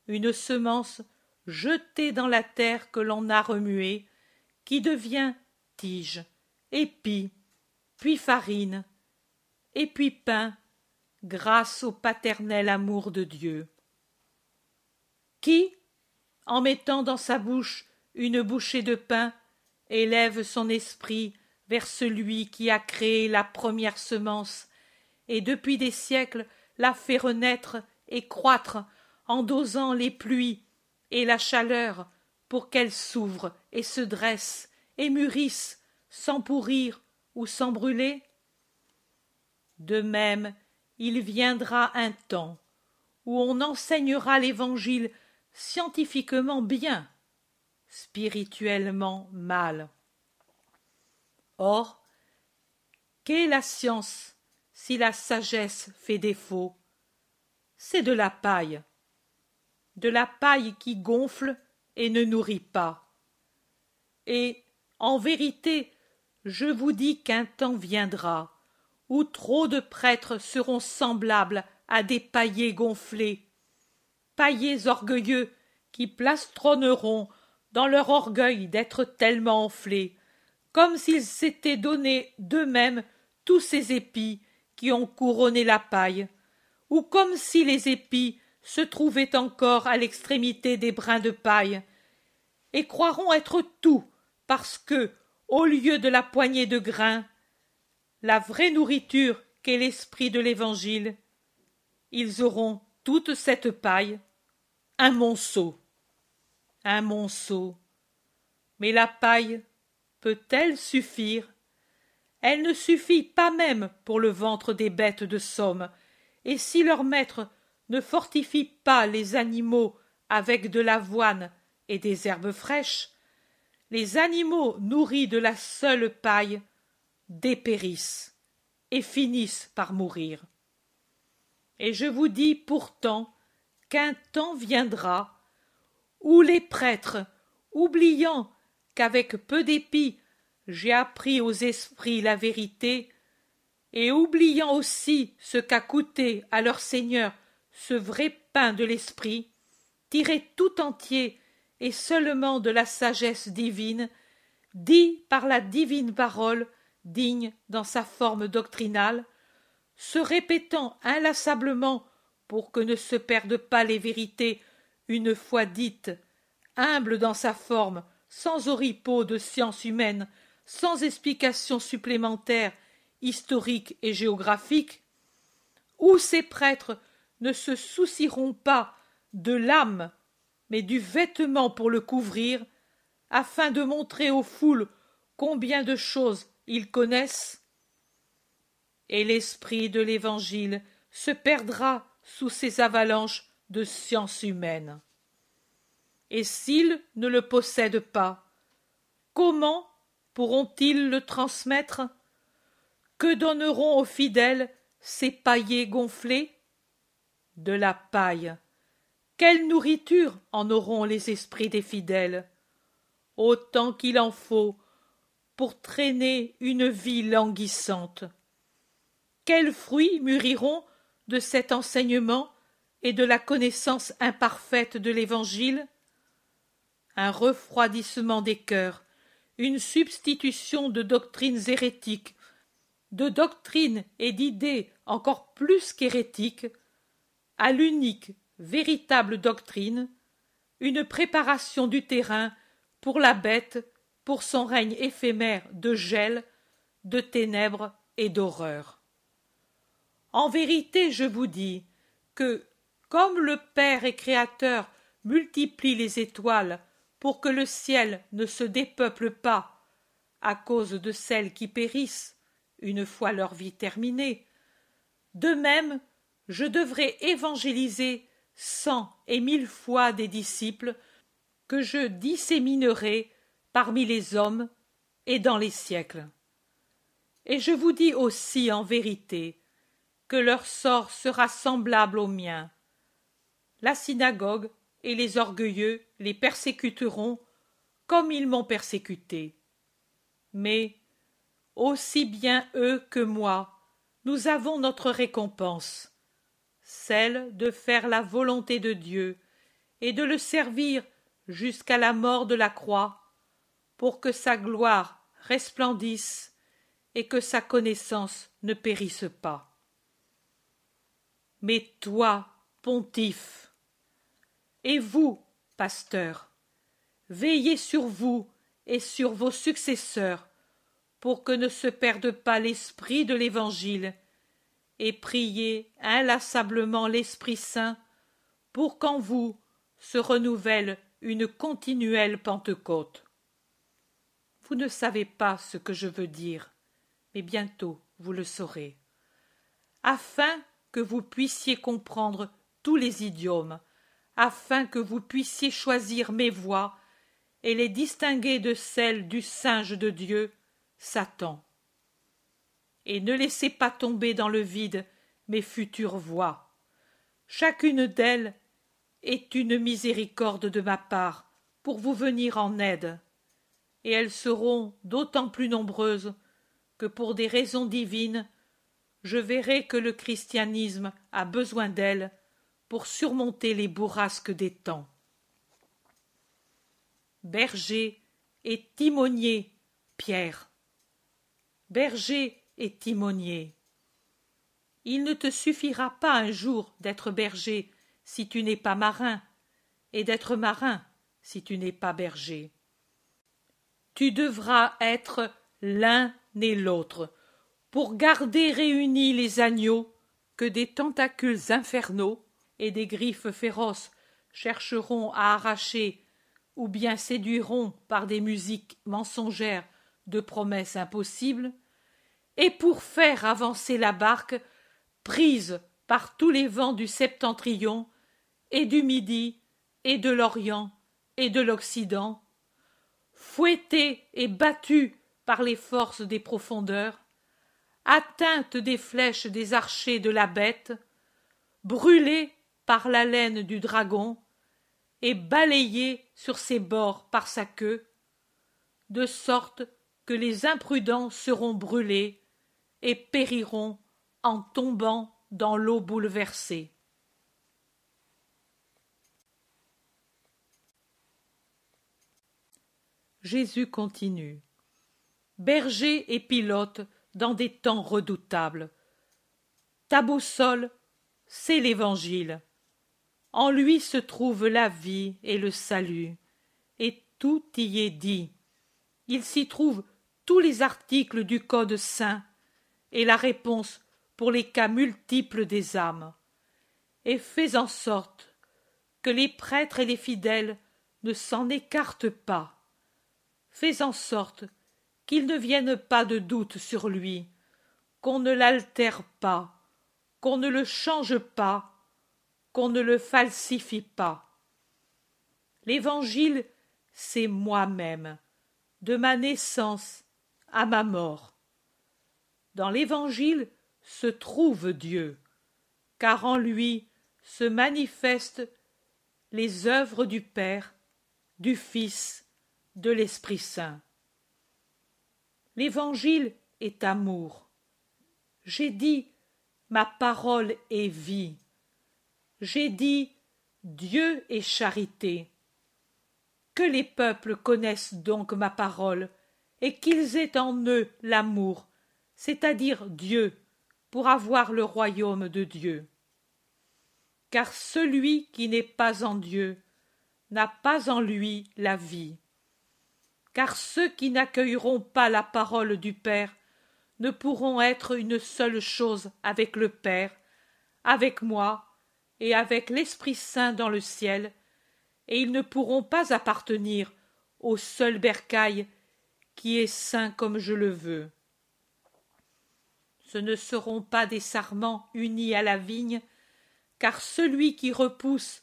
une semence jetée dans la terre que l'on a remuée, qui devient tige, épi, puis farine, et puis pain, grâce au paternel amour de Dieu. Qui, en mettant dans sa bouche une bouchée de pain, élève son esprit vers celui qui a créé la première semence, et depuis des siècles l'a fait renaître et croître en dosant les pluies et la chaleur pour qu'elle s'ouvre et se dresse et mûrisse sans pourrir ou sans brûler? De même, il viendra un temps où on enseignera l'Évangile scientifiquement bien, spirituellement mal. Or, qu'est la science si la sagesse fait défaut? C'est de la paille qui gonfle et ne nourrit pas. Et, en vérité, je vous dis qu'un temps viendra où trop de prêtres seront semblables à des paillets gonflés, paillets orgueilleux qui plastronneront dans leur orgueil d'être tellement enflés, comme s'ils s'étaient donné d'eux-mêmes tous ces épis qui ont couronné la paille, ou comme si les épis se trouvaient encore à l'extrémité des brins de paille, et croiront être tout parce que, au lieu de la poignée de grains, la vraie nourriture qu'est l'esprit de l'Évangile, ils auront toute cette paille, un monceau. Un monceau. Mais la paille peut-elle suffire? Elle ne suffit pas même pour le ventre des bêtes de somme, et si leur maître ne fortifie pas les animaux avec de l'avoine et des herbes fraîches, les animaux nourris de la seule paille dépérissent et finissent par mourir. Et je vous dis pourtant qu'un temps viendra où les prêtres, oubliant qu'avec peu d'épis j'ai appris aux esprits la vérité, et oubliant aussi ce qu'a coûté à leur Seigneur ce vrai pain de l'esprit, tiré tout entier et seulement de la sagesse divine, dit par la divine parole, digne dans sa forme doctrinale, se répétant inlassablement pour que ne se perdent pas les vérités une fois dites, humble dans sa forme, sans oripeau de science humaine, sans explication supplémentaire, historique et géographique, où ces prêtres ne se soucieront pas de l'âme, mais du vêtement pour le couvrir, afin de montrer aux foules combien de choses ils connaissent, et l'esprit de l'Évangile se perdra sous ces avalanches de science humaine. Et s'ils ne le possèdent pas, comment pourront-ils le transmettre? Que donneront aux fidèles ces paillets gonflés? De la paille, Quelle nourriture en auront les esprits des fidèles? Autant qu'il en faut pour traîner une vie languissante. Quels fruits mûriront de cet enseignement et de la connaissance imparfaite de l'Évangile? Un refroidissement des cœurs, une substitution de doctrines hérétiques, de doctrines et d'idées encore plus qu'hérétiques, à l'unique, véritable doctrine, une préparation du terrain pour la bête, pour son règne éphémère de gel, de ténèbres et d'horreur. En vérité, je vous dis que, comme le Père et Créateur multiplie les étoiles pour que le ciel ne se dépeuple pas à cause de celles qui périssent une fois leur vie terminée, de même je devrais évangéliser 100 et 1000 fois des disciples que je disséminerai parmi les hommes et dans les siècles. Et je vous dis aussi en vérité que leur sort sera semblable au mien. La synagogue et les orgueilleux les persécuteront comme ils m'ont persécuté. Mais, aussi bien eux que moi, nous avons notre récompense, celle de faire la volonté de Dieu et de le servir jusqu'à la mort de la croix, pour que sa gloire resplendisse et que sa connaissance ne périsse pas. Mais toi, pontife, et vous, pasteur, veillez sur vous et sur vos successeurs, pour que ne se perde pas l'esprit de l'Évangile, et priez inlassablement l'Esprit Saint pour qu'en vous se renouvelle une continuelle Pentecôte. Vous ne savez pas ce que je veux dire, mais bientôt vous le saurez. Afin que vous puissiez comprendre tous les idiomes, afin que vous puissiez choisir mes voix et les distinguer de celles du singe de Dieu, Satan. Et ne laissez pas tomber dans le vide mes futures voix. Chacune d'elles est une miséricorde de ma part pour vous venir en aide, et elles seront d'autant plus nombreuses que pour des raisons divines, je verrai que le christianisme a besoin d'elles pour surmonter les bourrasques des temps. Berger et timonier, Pierre. Berger et timonier. Il ne te suffira pas un jour d'être berger si tu n'es pas marin, et d'être marin si tu n'es pas berger. Tu devras être l'un et l'autre, pour garder réunis les agneaux que des tentacules infernaux et des griffes féroces chercheront à arracher ou bien séduiront par des musiques mensongères de promesses impossibles, et pour faire avancer la barque prise par tous les vents du septentrion et du midi et de l'orient et de l'occident, fouettée et battue par les forces des profondeurs, atteinte des flèches des archers de la bête, brûlée par l'haleine du dragon et balayée sur ses bords par sa queue, de sorte que les imprudents seront brûlés et périront en tombant dans l'eau bouleversée. Jésus continue. Berger et pilote dans des temps redoutables. Ta boussole, c'est l'Évangile. En lui se trouve la vie et le salut, et tout y est dit. Il s'y trouve tous les articles du Code saint et la réponse pour les cas multiples des âmes. Et fais en sorte que les prêtres et les fidèles ne s'en écartent pas. Fais en sorte qu'il ne vienne pas de doute sur lui, qu'on ne l'altère pas, qu'on ne le change pas, qu'on ne le falsifie pas. L'Évangile, c'est moi-même, de ma naissance à ma mort. Dans l'Évangile se trouve Dieu, car en lui se manifeste les œuvres du Père, du Fils, de l'Esprit Saint. L'Évangile est amour. J'ai dit, ma parole est vie. J'ai dit, Dieu est charité. Que les peuples connaissent donc ma parole, et qu'ils aient en eux l'amour, c'est-à-dire Dieu, pour avoir le royaume de Dieu. Car celui qui n'est pas en Dieu n'a pas en lui la vie. Car ceux qui n'accueilleront pas la parole du Père ne pourront être une seule chose avec le Père, avec moi et avec l'Esprit Saint dans le ciel, et ils ne pourront pas appartenir au seul bercail qui est saint comme je le veux. Ce ne seront pas des sarments unis à la vigne, car celui qui repousse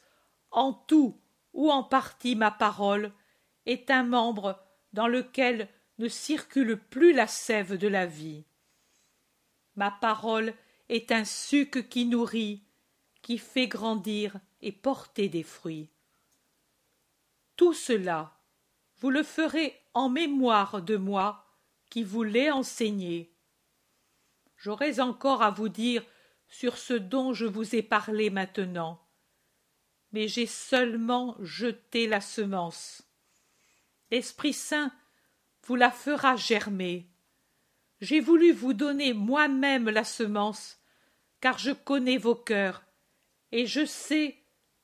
en tout ou en partie ma parole est un membre dans lequel ne circule plus la sève de la vie. Ma parole est un suc qui nourrit, qui fait grandir et porter des fruits. Tout cela, vous le ferez en mémoire de moi qui vous l'ai enseigné. J'aurais encore à vous dire sur ce dont je vous ai parlé maintenant, mais j'ai seulement jeté la semence. L'Esprit Saint vous la fera germer. J'ai voulu vous donner moi-même la semence, car je connais vos cœurs, et je sais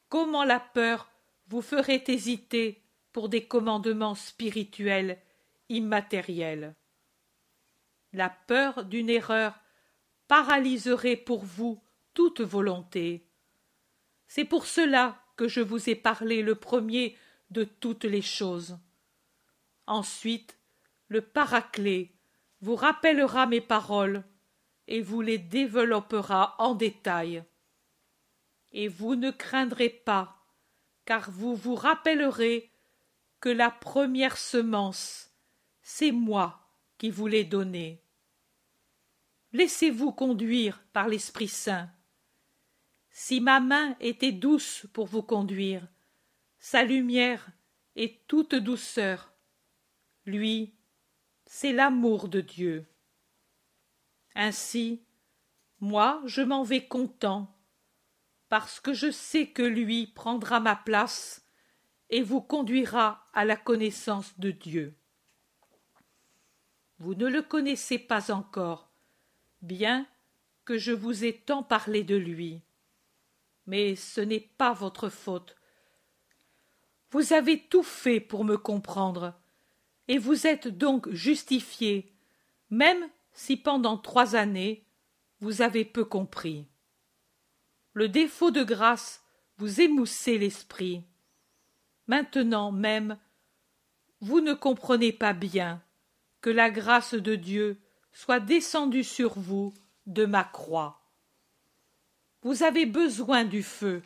comment la peur vous ferait hésiter pour des commandements spirituels, immatériels. La peur d'une erreur paralyserait pour vous toute volonté. C'est pour cela que je vous ai parlé le premier de toutes les choses. Ensuite, le Paraclet vous rappellera mes paroles et vous les développera en détail. Et vous ne craindrez pas, car vous vous rappellerez que la première semence, c'est moi qui vous l'ai donnée. Laissez-vous conduire par l'Esprit Saint. Si ma main était douce pour vous conduire, sa lumière est toute douceur. Lui, c'est l'amour de Dieu. Ainsi, moi, je m'en vais content, parce que je sais que lui prendra ma place et vous conduira à la connaissance de Dieu. Vous ne le connaissez pas encore, bien que je vous ai tant parlé de lui. Mais ce n'est pas votre faute. Vous avez tout fait pour me comprendre, et vous êtes donc justifiés, même si pendant 3 années vous avez peu compris. Le défaut de grâce vous émoussait l'esprit. Maintenant même, vous ne comprenez pas bien que la grâce de Dieu soit descendue sur vous de ma croix. Vous avez besoin du feu.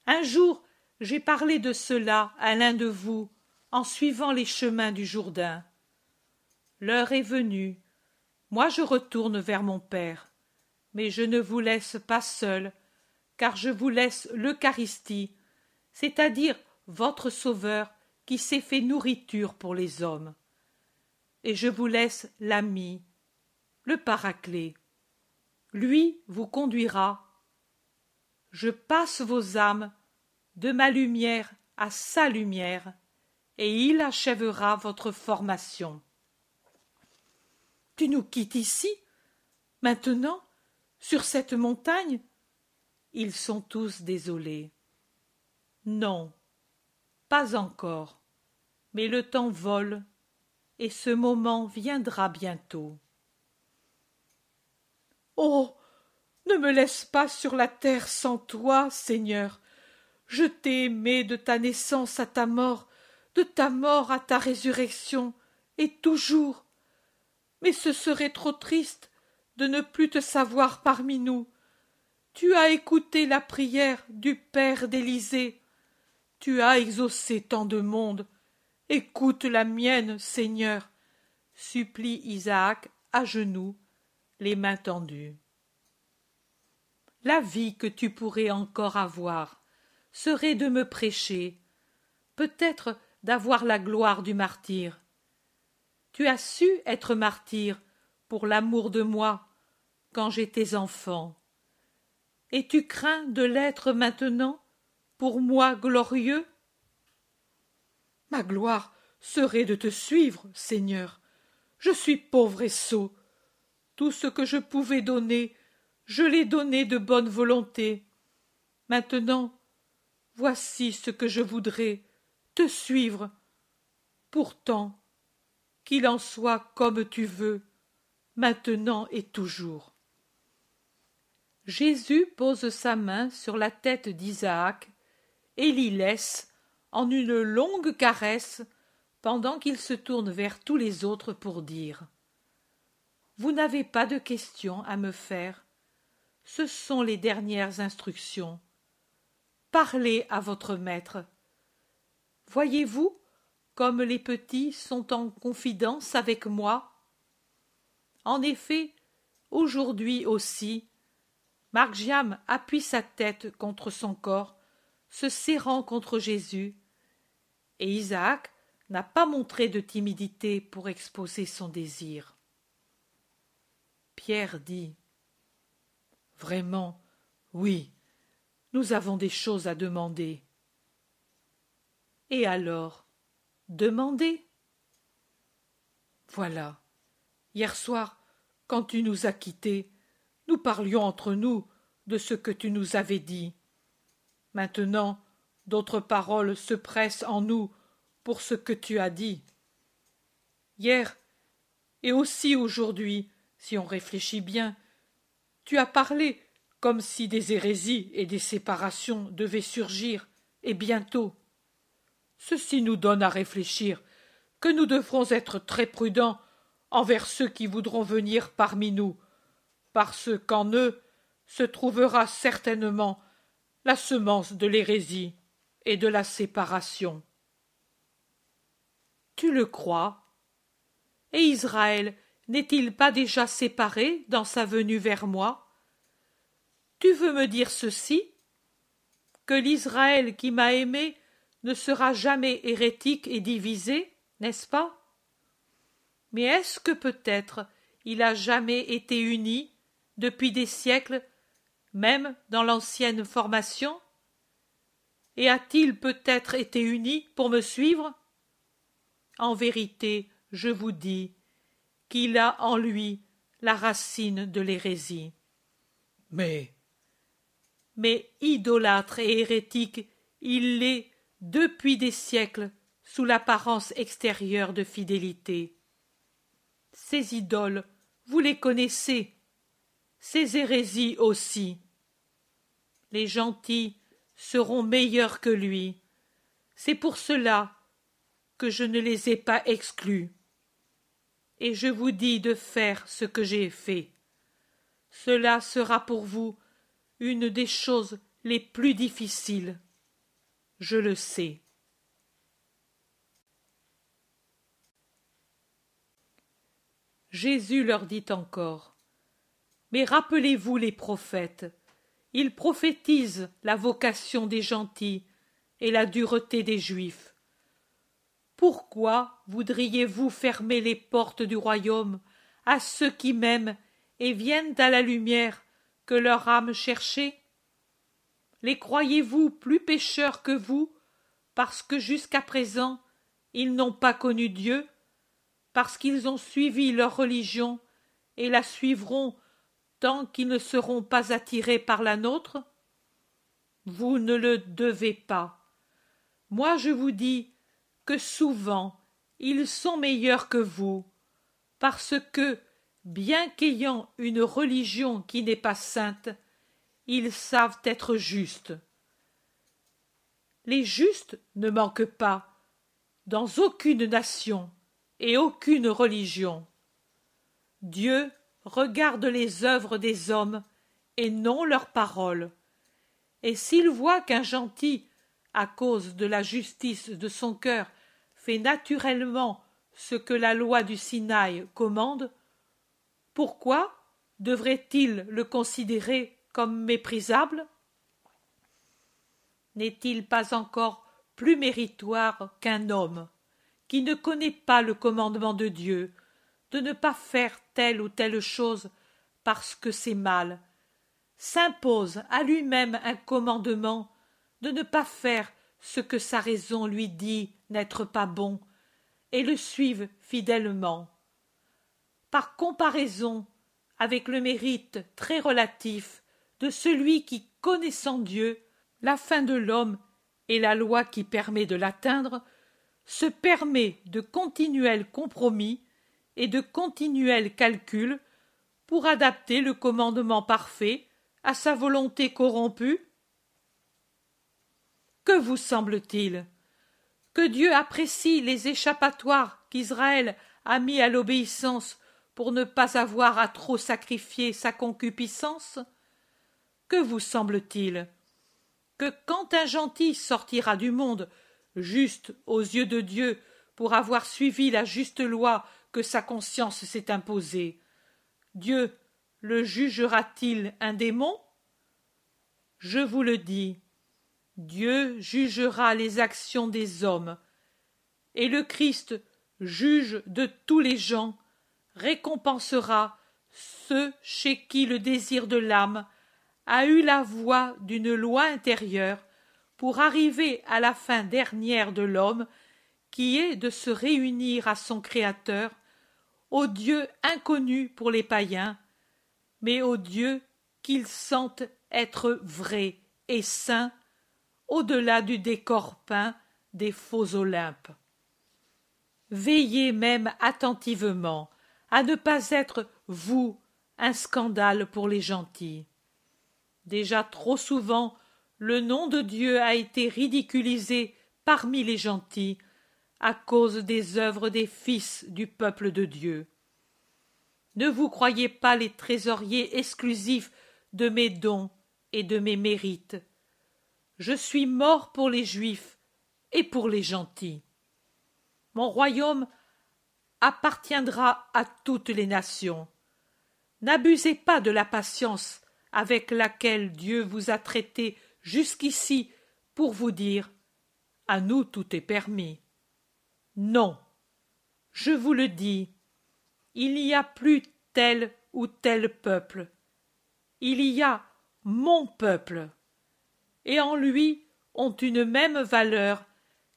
Un jour, j'ai parlé de cela à l'un de vous en suivant les chemins du Jourdain. L'heure est venue. Moi, je retourne vers mon Père, mais je ne vous laisse pas seul, car je vous laisse l'Eucharistie, c'est-à-dire votre Sauveur qui s'est fait nourriture pour les hommes. Et je vous laisse l'ami, le Paraclet. Lui vous conduira. Je passe vos âmes de ma lumière à sa lumière, et il achèvera votre formation. Tu nous quittes ici, maintenant, sur cette montagne? Ils sont tous désolés. Non, pas encore, mais le temps vole, et ce moment viendra bientôt. Oh, ne me laisse pas sur la terre sans toi, Seigneur. Je t'ai aimé de ta naissance à ta mort, de ta mort à ta résurrection, et toujours. Mais ce serait trop triste de ne plus te savoir parmi nous. Tu as écouté la prière du Père d'Élysée. Tu as exaucé tant de monde. Écoute la mienne, Seigneur, supplie Isaac à genoux, les mains tendues. La vie que tu pourrais encore avoir serait de me prêcher, peut-être d'avoir la gloire du martyre. Tu as su être martyr pour l'amour de moi quand j'étais enfant. Et tu crains de l'être maintenant pour moi glorieux? Ma gloire serait de te suivre, Seigneur. Je suis pauvre et sot. Tout ce que je pouvais donner, je l'ai donné de bonne volonté. Maintenant, voici ce que je voudrais, te suivre. Pourtant, qu'il en soit comme tu veux, maintenant et toujours. Jésus pose sa main sur la tête d'Isaac et l'y laisse, en une longue caresse, pendant qu'il se tourne vers tous les autres pour dire: Vous n'avez pas de questions à me faire. Ce sont les dernières instructions. Parlez à votre maître. Voyez-vous comme les petits sont en confidence avec moi? En effet, aujourd'hui aussi, Margiam appuie sa tête contre son corps, se serrant contre Jésus, et Isaac n'a pas montré de timidité pour exposer son désir. Pierre dit: Vraiment, oui, nous avons des choses à demander. Et alors, demandez. Voilà, hier soir, quand tu nous as quittés, nous parlions entre nous de ce que tu nous avais dit. Maintenant, d'autres paroles se pressent en nous pour ce que tu as dit. Hier, et aussi aujourd'hui, si on réfléchit bien, tu as parlé comme si des hérésies et des séparations devaient surgir, et bientôt. Ceci nous donne à réfléchir que nous devrons être très prudents envers ceux qui voudront venir parmi nous, parce qu'en eux se trouvera certainement la semence de l'hérésie et de la séparation. Tu le crois? Et Israël n'est-il pas déjà séparé dans sa venue vers moi? Tu veux me dire ceci? Que l'Israël qui m'a aimé ne sera jamais hérétique et divisé, n'est-ce pas? Mais est-ce que peut-être il a jamais été uni, depuis des siècles, même dans l'ancienne formation? Et a-t-il peut-être été uni pour me suivre? En vérité, je vous dis qu'il a en lui la racine de l'hérésie. Mais idolâtre et hérétique, il l'est depuis des siècles sous l'apparence extérieure de fidélité. Ces idoles, vous les connaissez, ces hérésies aussi. Les gentils seront meilleurs que lui. C'est pour cela que je ne les ai pas exclus. Et je vous dis de faire ce que j'ai fait. Cela sera pour vous une des choses les plus difficiles. Je le sais. Jésus leur dit encore: Mais rappelez-vous les prophètes. Ils prophétisent la vocation des gentils et la dureté des Juifs. Pourquoi voudriez-vous fermer les portes du royaume à ceux qui m'aiment et viennent à la lumière que leur âme cherchait? Les croyez-vous plus pécheurs que vous, parce que jusqu'à présent ils n'ont pas connu Dieu, parce qu'ils ont suivi leur religion et la suivront tant qu'ils ne seront pas attirés par la nôtre? Vous ne le devez pas. Moi je vous dis que souvent ils sont meilleurs que vous, parce que, bien qu'ayant une religion qui n'est pas sainte, ils savent être justes. Les justes ne manquent pas, dans aucune nation et aucune religion. Dieu regarde les œuvres des hommes et non leurs paroles. Et s'il voit qu'un gentil, à cause de la justice de son cœur, fait naturellement ce que la loi du Sinaï commande, pourquoi devrait-il le considérer comme méprisable? n'est-il pas encore plus méritoire qu'un homme, qui ne connaît pas le commandement de Dieu, de ne pas faire telle ou telle chose parce que c'est mal, s'impose à lui-même un commandement de ne pas faire ce que sa raison lui dit n'être pas bon, et le suive fidèlement. Par comparaison avec le mérite très relatif de celui qui, connaissant Dieu, la fin de l'homme et la loi qui permet de l'atteindre, se permet de continuels compromis et de continuels calculs pour adapter le commandement parfait à sa volonté corrompue? Que vous semble-t-il? Que Dieu apprécie les échappatoires qu'Israël a mis à l'obéissance pour ne pas avoir à trop sacrifier sa concupiscence? Que vous semble-t-il? Que quand un gentil sortira du monde, juste aux yeux de Dieu, pour avoir suivi la juste loi que sa conscience s'est imposée, Dieu le jugera-t-il un démon? Je vous le dis, Dieu jugera les actions des hommes, et le Christ, juge de tous les gens, récompensera ceux chez qui le désir de l'âme a eu la voix d'une loi intérieure pour arriver à la fin dernière de l'homme, qui est de se réunir à son Créateur, au Dieu inconnu pour les païens, mais au Dieu qu'ils sentent être vrai et saint, au-delà du décor peint des faux Olympes. Veillez même attentivement à ne pas être, vous, un scandale pour les gentils. Déjà trop souvent, le nom de Dieu a été ridiculisé parmi les gentils à cause des œuvres des fils du peuple de Dieu. Ne vous croyez pas les trésoriers exclusifs de mes dons et de mes mérites. Je suis mort pour les Juifs et pour les gentils. Mon royaume appartiendra à toutes les nations. N'abusez pas de la patience avec laquelle Dieu vous a traité jusqu'ici pour vous dire « à nous tout est permis ». Non, je vous le dis, il n'y a plus tel ou tel peuple, il y a mon peuple, et en lui ont une même valeur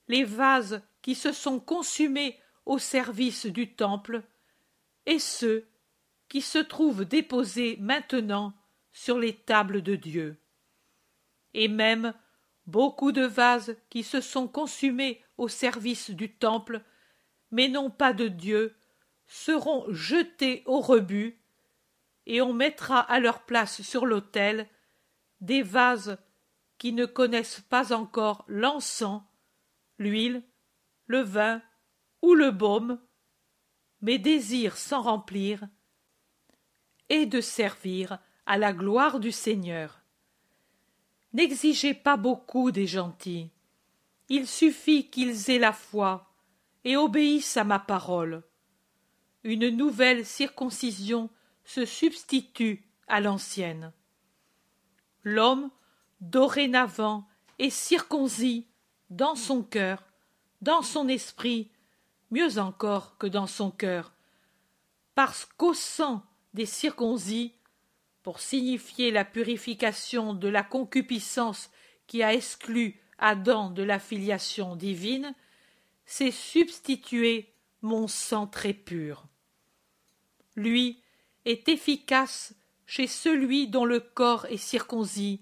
les vases qui se sont consumés au service du temple et ceux qui se trouvent déposés maintenant sur les tables de Dieu. Et même beaucoup de vases qui se sont consumés au service du temple, mais non pas de Dieu, seront jetés au rebut, et on mettra à leur place sur l'autel des vases qui ne connaissent pas encore l'encens, l'huile, le vin ou le baume, mais désirent s'en remplir et de servir à la gloire du Seigneur. N'exigez pas beaucoup des gentils, il suffit qu'ils aient la foi et obéissent à ma parole. Une nouvelle circoncision se substitue à l'ancienne. L'homme, dorénavant, est circoncis dans son cœur, dans son esprit, mieux encore que dans son cœur, parce qu'au sang des circoncis, pour signifier la purification de la concupiscence qui a exclu Adam de la filiation divine, s'est substitué mon sang très pur. Lui est efficace chez celui dont le corps est circoncis,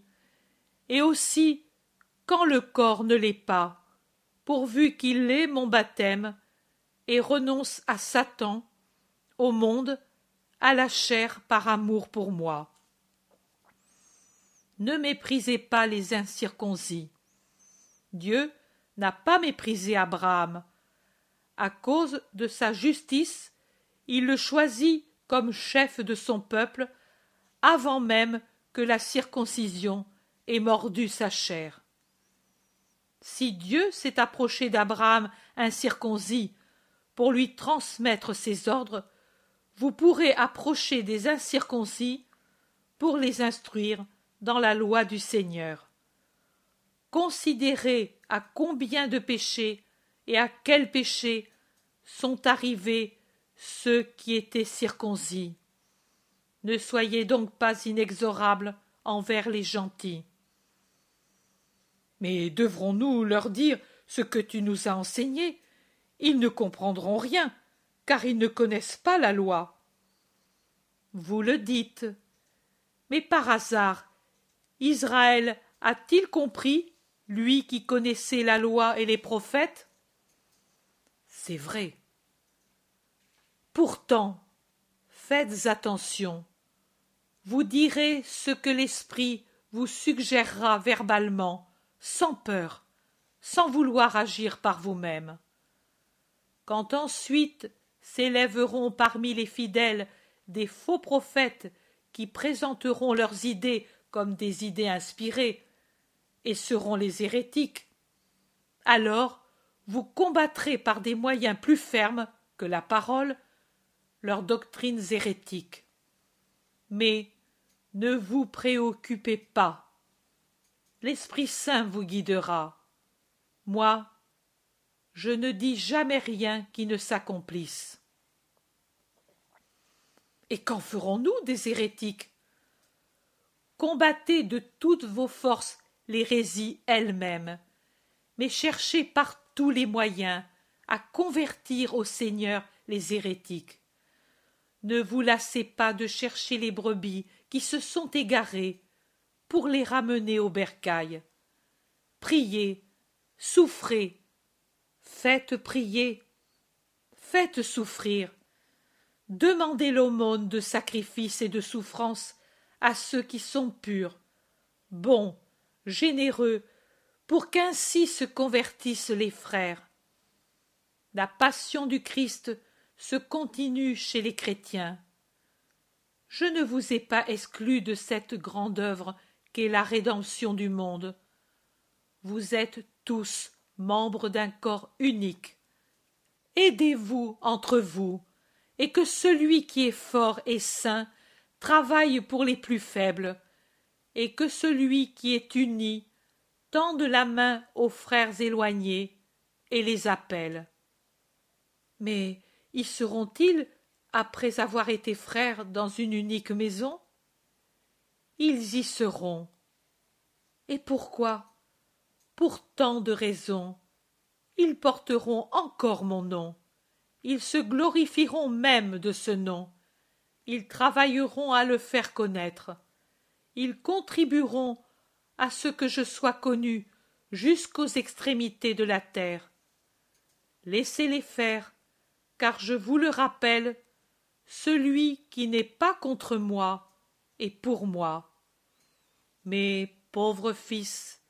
et aussi quand le corps ne l'est pas, pourvu qu'il ait mon baptême et renonce à Satan, au monde, à la chair par amour pour moi. Ne méprisez pas les incirconcis. Dieu n'a pas méprisé Abraham. À cause de sa justice, il le choisit comme chef de son peuple avant même que la circoncision ait mordu sa chair. Si Dieu s'est approché d'Abraham incirconcis pour lui transmettre ses ordres, vous pourrez approcher des incirconcis pour les instruire dans la loi du Seigneur. considérez à combien de péchés et à quels péchés sont arrivés ceux qui étaient circoncis. Ne soyez donc pas inexorables envers les gentils. Mais devrons-nous leur dire ce que tu nous as enseigné? Ils ne comprendront rien, car ils ne connaissent pas la loi. Vous le dites. Mais par hasard, Israël a-t-il compris, lui qui connaissait la loi et les prophètes? C'est vrai. Pourtant, faites attention. Vous direz ce que l'esprit vous suggérera verbalement, sans peur, sans vouloir agir par vous-même. Quand ensuite s'élèveront parmi les fidèles des faux prophètes qui présenteront leurs idées comme des idées inspirées, et seront les hérétiques, alors vous combattrez par des moyens plus fermes que la parole leurs doctrines hérétiques. Mais ne vous préoccupez pas. L'Esprit Saint vous guidera. Moi, je ne dis jamais rien qui ne s'accomplisse. Et qu'en ferons-nous des hérétiques? Combattez de toutes vos forces l'hérésie elle-même, mais cherchez par tous les moyens à convertir au Seigneur les hérétiques. Ne vous lassez pas de chercher les brebis qui se sont égarées pour les ramener au bercail. Priez, souffrez, faites prier, faites souffrir. Demandez l'aumône de sacrifice et de souffrance à ceux qui sont purs, bons, généreux, pour qu'ainsi se convertissent les frères. La passion du Christ se continue chez les chrétiens. Je ne vous ai pas exclu de cette grande œuvre qu'est la rédemption du monde. Vous êtes tous membres d'un corps unique. Aidez-vous entre vous, et que celui qui est fort et saint travaille pour les plus faibles, et que celui qui est uni tende la main aux frères éloignés et les appelle. Mais y seront-ils après avoir été frères dans une unique maison? Ils y seront. Et pourquoi? Pour tant de raisons. Ils porteront encore mon nom. Ils se glorifieront même de ce nom. Ils travailleront à le faire connaître. Ils contribueront à ce que je sois connu jusqu'aux extrémités de la terre. Laissez-les faire, car je vous le rappelle, celui qui n'est pas contre moi est pour moi. Mais, pauvres fils,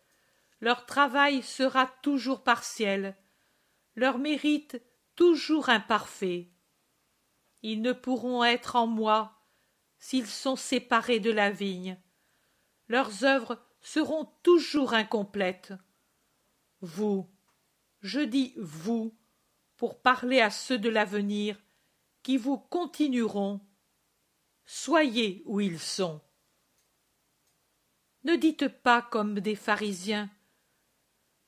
leur travail sera toujours partiel, leur mérite toujours imparfait. Ils ne pourront être en moi s'ils sont séparés de la vigne. Leurs œuvres seront toujours incomplètes. Vous, je dis vous, pour parler à ceux de l'avenir, qui vous continueront, soyez où ils sont. Ne dites pas comme des pharisiens,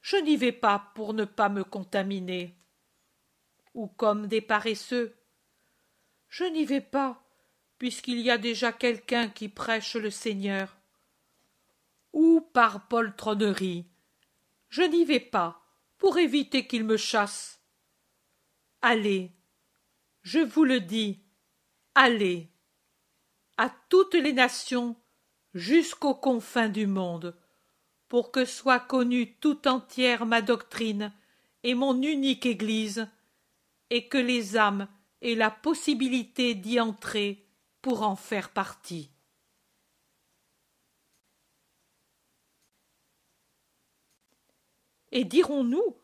je n'y vais pas pour ne pas me contaminer, ou comme des paresseux, je n'y vais pas puisqu'il y a déjà quelqu'un qui prêche le Seigneur, ou par poltronnerie, je n'y vais pas pour éviter qu'il me chasse. Allez, je vous le dis, allez, à toutes les nations, jusqu'aux confins du monde, pour que soit connue tout entière ma doctrine et mon unique Église, et que les âmes aient la possibilité d'y entrer pour en faire partie. Et dirons-nous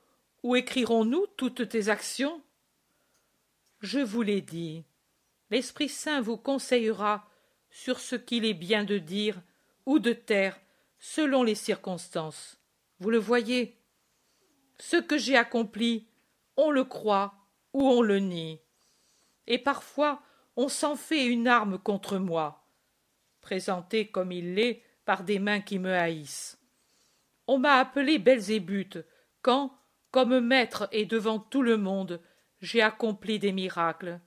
ou écrirons-nous toutes tes actions? Je vous l'ai dit, l'Esprit Saint vous conseillera sur ce qu'il est bien de dire ou de taire selon les circonstances. Vous le voyez, ce que j'ai accompli, on le croit ou on le nie. Et parfois on s'en fait une arme contre moi, présentée comme il l'est par des mains qui me haïssent. On m'a appelé Belzébuth, quand, comme maître et devant tout le monde, j'ai accompli des miracles.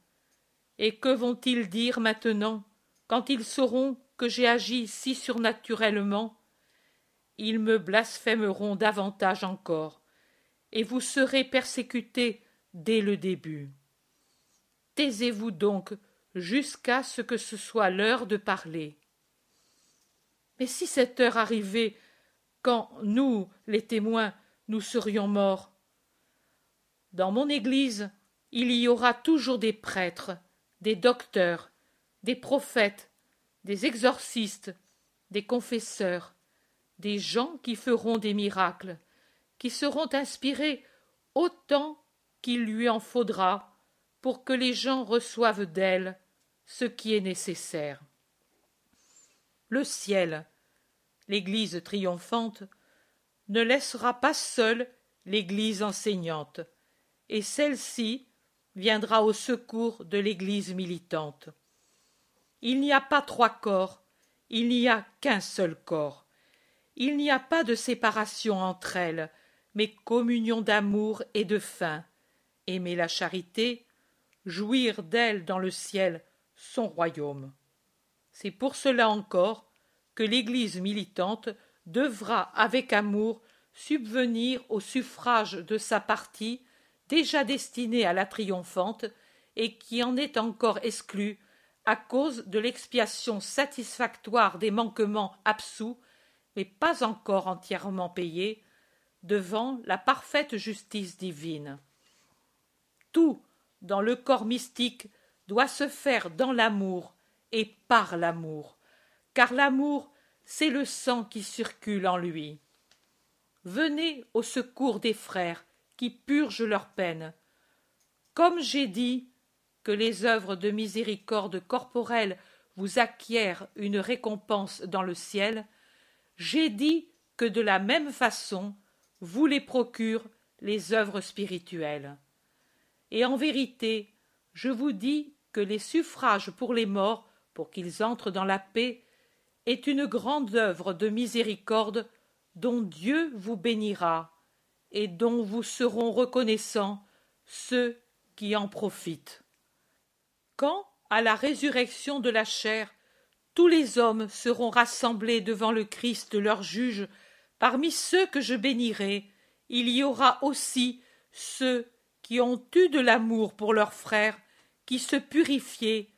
Et que vont-ils dire maintenant, quand ils sauront que j'ai agi si surnaturellement? Ils me blasphémeront davantage encore, et vous serez persécutés dès le début. Taisez-vous donc jusqu'à ce que ce soit l'heure de parler. Mais si cette heure arrivait, quand nous, les témoins, nous serions morts? Dans mon Église, il y aura toujours des prêtres, des docteurs, des prophètes, des exorcistes, des confesseurs, des gens qui feront des miracles, qui seront inspirés autant qu'il lui en faudra pour que les gens reçoivent d'elle ce qui est nécessaire. Le ciel, l'Église triomphante, ne laissera pas seule l'Église enseignante, et celle-ci viendra au secours de l'Église militante. Il n'y a pas trois corps, il n'y a qu'un seul corps. Il n'y a pas de séparation entre elles, mais communion d'amour et de faim. Aimer la charité, jouir d'elle dans le ciel, son royaume. C'est pour cela encore que l'Église militante devra avec amour subvenir au suffrage de sa partie déjà destinée à la triomphante et qui en est encore exclue à cause de l'expiation satisfactoire des manquements absous, mais pas encore entièrement payés, devant la parfaite justice divine. Tout dans le corps mystique doit se faire dans l'amour et par l'amour, car l'amour, c'est le sang qui circule en lui. Venez au secours des frères qui purgent leurs peines. Comme j'ai dit que les œuvres de miséricorde corporelle vous acquièrent une récompense dans le ciel, j'ai dit que de la même façon vous les procurent les œuvres spirituelles. Et en vérité, je vous dis que les suffrages pour les morts, pour qu'ils entrent dans la paix, est une grande œuvre de miséricorde dont Dieu vous bénira et dont vous seront reconnaissants ceux qui en profitent. Quand, à la résurrection de la chair, tous les hommes seront rassemblés devant le Christ leur juge, parmi ceux que je bénirai, il y aura aussi ceux qui ont eu de l'amour pour leurs frères, qui se purifiaient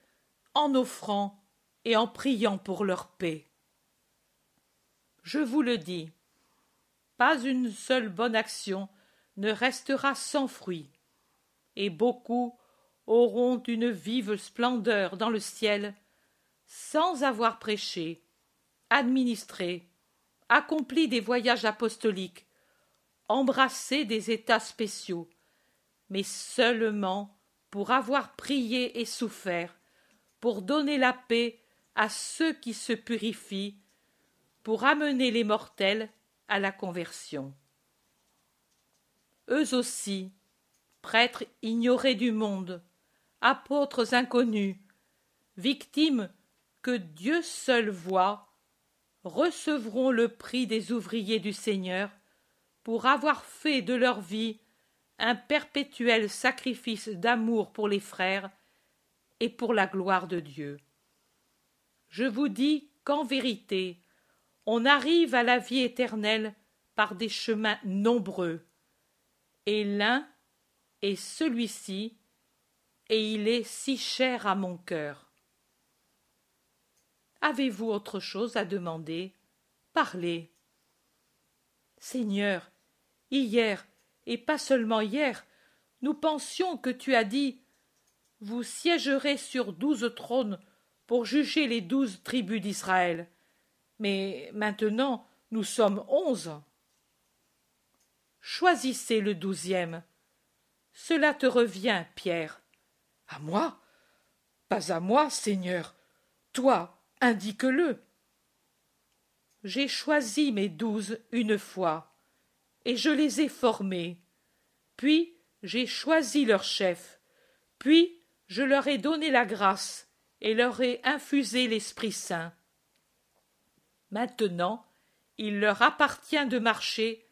en offrant et en priant pour leur paix. Je vous le dis, pas une seule bonne action ne restera sans fruit, et beaucoup auront une vive splendeur dans le ciel, sans avoir prêché, administré, accompli des voyages apostoliques, embrassé des états spéciaux, mais seulement pour avoir prié et souffert, pour donner la paix à ceux qui se purifient, pour amener les mortels à la conversion. Eux aussi, prêtres ignorés du monde, apôtres inconnus, victimes que Dieu seul voit, recevront le prix des ouvriers du Seigneur pour avoir fait de leur vie un perpétuel sacrifice d'amour pour les frères et pour la gloire de Dieu. Je vous dis qu'en vérité, on arrive à la vie éternelle par des chemins nombreux, et l'un est celui-ci, et il est si cher à mon cœur. Avez-vous autre chose à demander? Parlez. Seigneur, hier, et pas seulement hier, nous pensions que tu as dit « Vous siégerez sur 12 trônes pour juger les 12 tribus d'Israël. » Mais maintenant, nous sommes 11. Choisissez le 12e. Cela te revient, Pierre. À moi? Pas à moi, Seigneur. Toi, indique-le. J'ai choisi mes 12 une fois, et je les ai formés. Puis j'ai choisi leur chef. Puis je leur ai donné la grâce et leur ai infusé l'Esprit Saint. Maintenant, il leur appartient de marcher,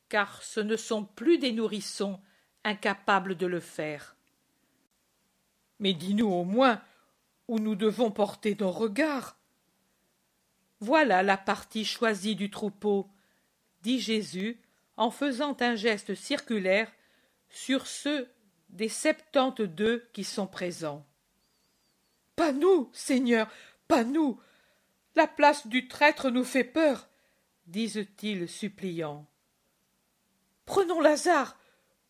car ce ne sont plus des nourrissons incapables de le faire. Mais dis-nous au moins où nous devons porter nos regards. Voilà la partie choisie du troupeau, dit Jésus en faisant un geste circulaire sur ceux des 72 qui sont présents. Pas nous, Seigneur, pas nous. La place du traître nous fait peur, disent-ils suppliants. Prenons Lazare.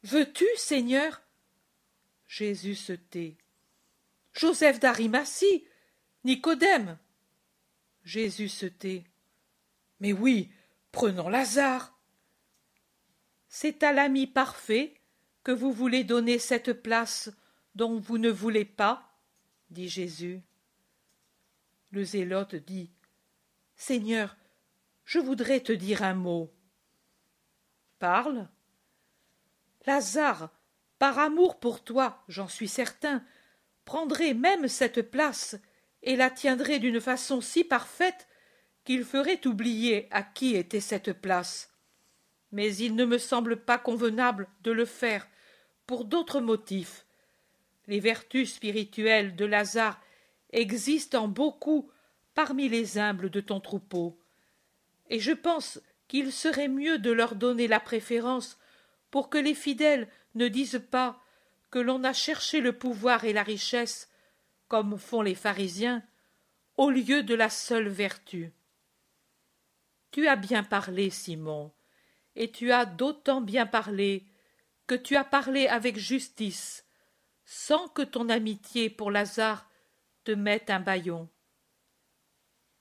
Veux-tu, Seigneur? Jésus se tait. Joseph d'Arimathie, Nicodème. Jésus se tait. Mais oui, prenons Lazare. C'est à l'ami parfait que vous voulez donner cette place dont vous ne voulez pas, dit Jésus. Le zélote dit, Seigneur, je voudrais te dire un mot. Parle. Lazare, par amour pour toi, j'en suis certain, prendrait même cette place et la tiendrait d'une façon si parfaite qu'il ferait oublier à qui était cette place. Mais il ne me semble pas convenable de le faire pour d'autres motifs. Les vertus spirituelles de Lazare existent en beaucoup parmi les humbles de ton troupeau, et je pense qu'il serait mieux de leur donner la préférence pour que les fidèles ne disent pas que l'on a cherché le pouvoir et la richesse, comme font les pharisiens, au lieu de la seule vertu. Tu as bien parlé, Simon, et tu as d'autant bien parlé que tu as parlé avec justice, sans que ton amitié pour Lazare te mette un bâillon.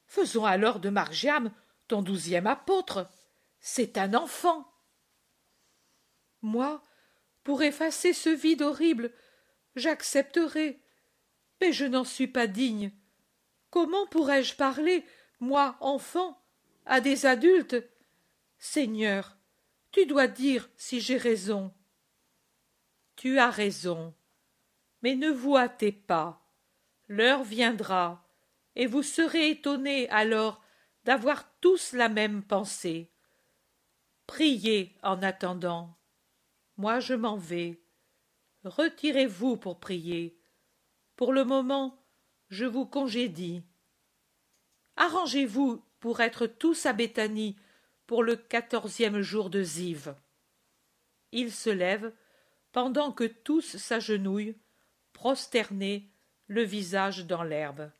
Faisons alors de Margiam ton 12e apôtre. C'est un enfant. Moi, pour effacer ce vide horrible, j'accepterai, mais je n'en suis pas digne. Comment pourrais-je parler, moi, enfant, à des adultes? Seigneur, tu dois dire si j'ai raison. Tu as raison, mais ne vous hâtez pas. L'heure viendra, et vous serez étonnés alors d'avoir tous la même pensée. Priez en attendant. Moi je m'en vais. Retirez-vous pour prier. Pour le moment, je vous congédie. Arrangez-vous pour être tous à Béthanie pour le 14e jour de Ziv. Il se lève, pendant que tous s'agenouillent, prosternés, le visage dans l'herbe.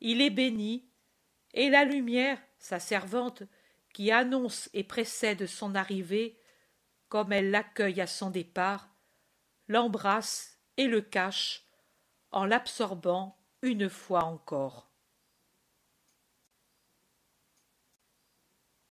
Il est béni, et la lumière, sa servante, qui annonce et précède son arrivée, comme elle l'accueille à son départ, l'embrasse et le cache, en l'absorbant une fois encore.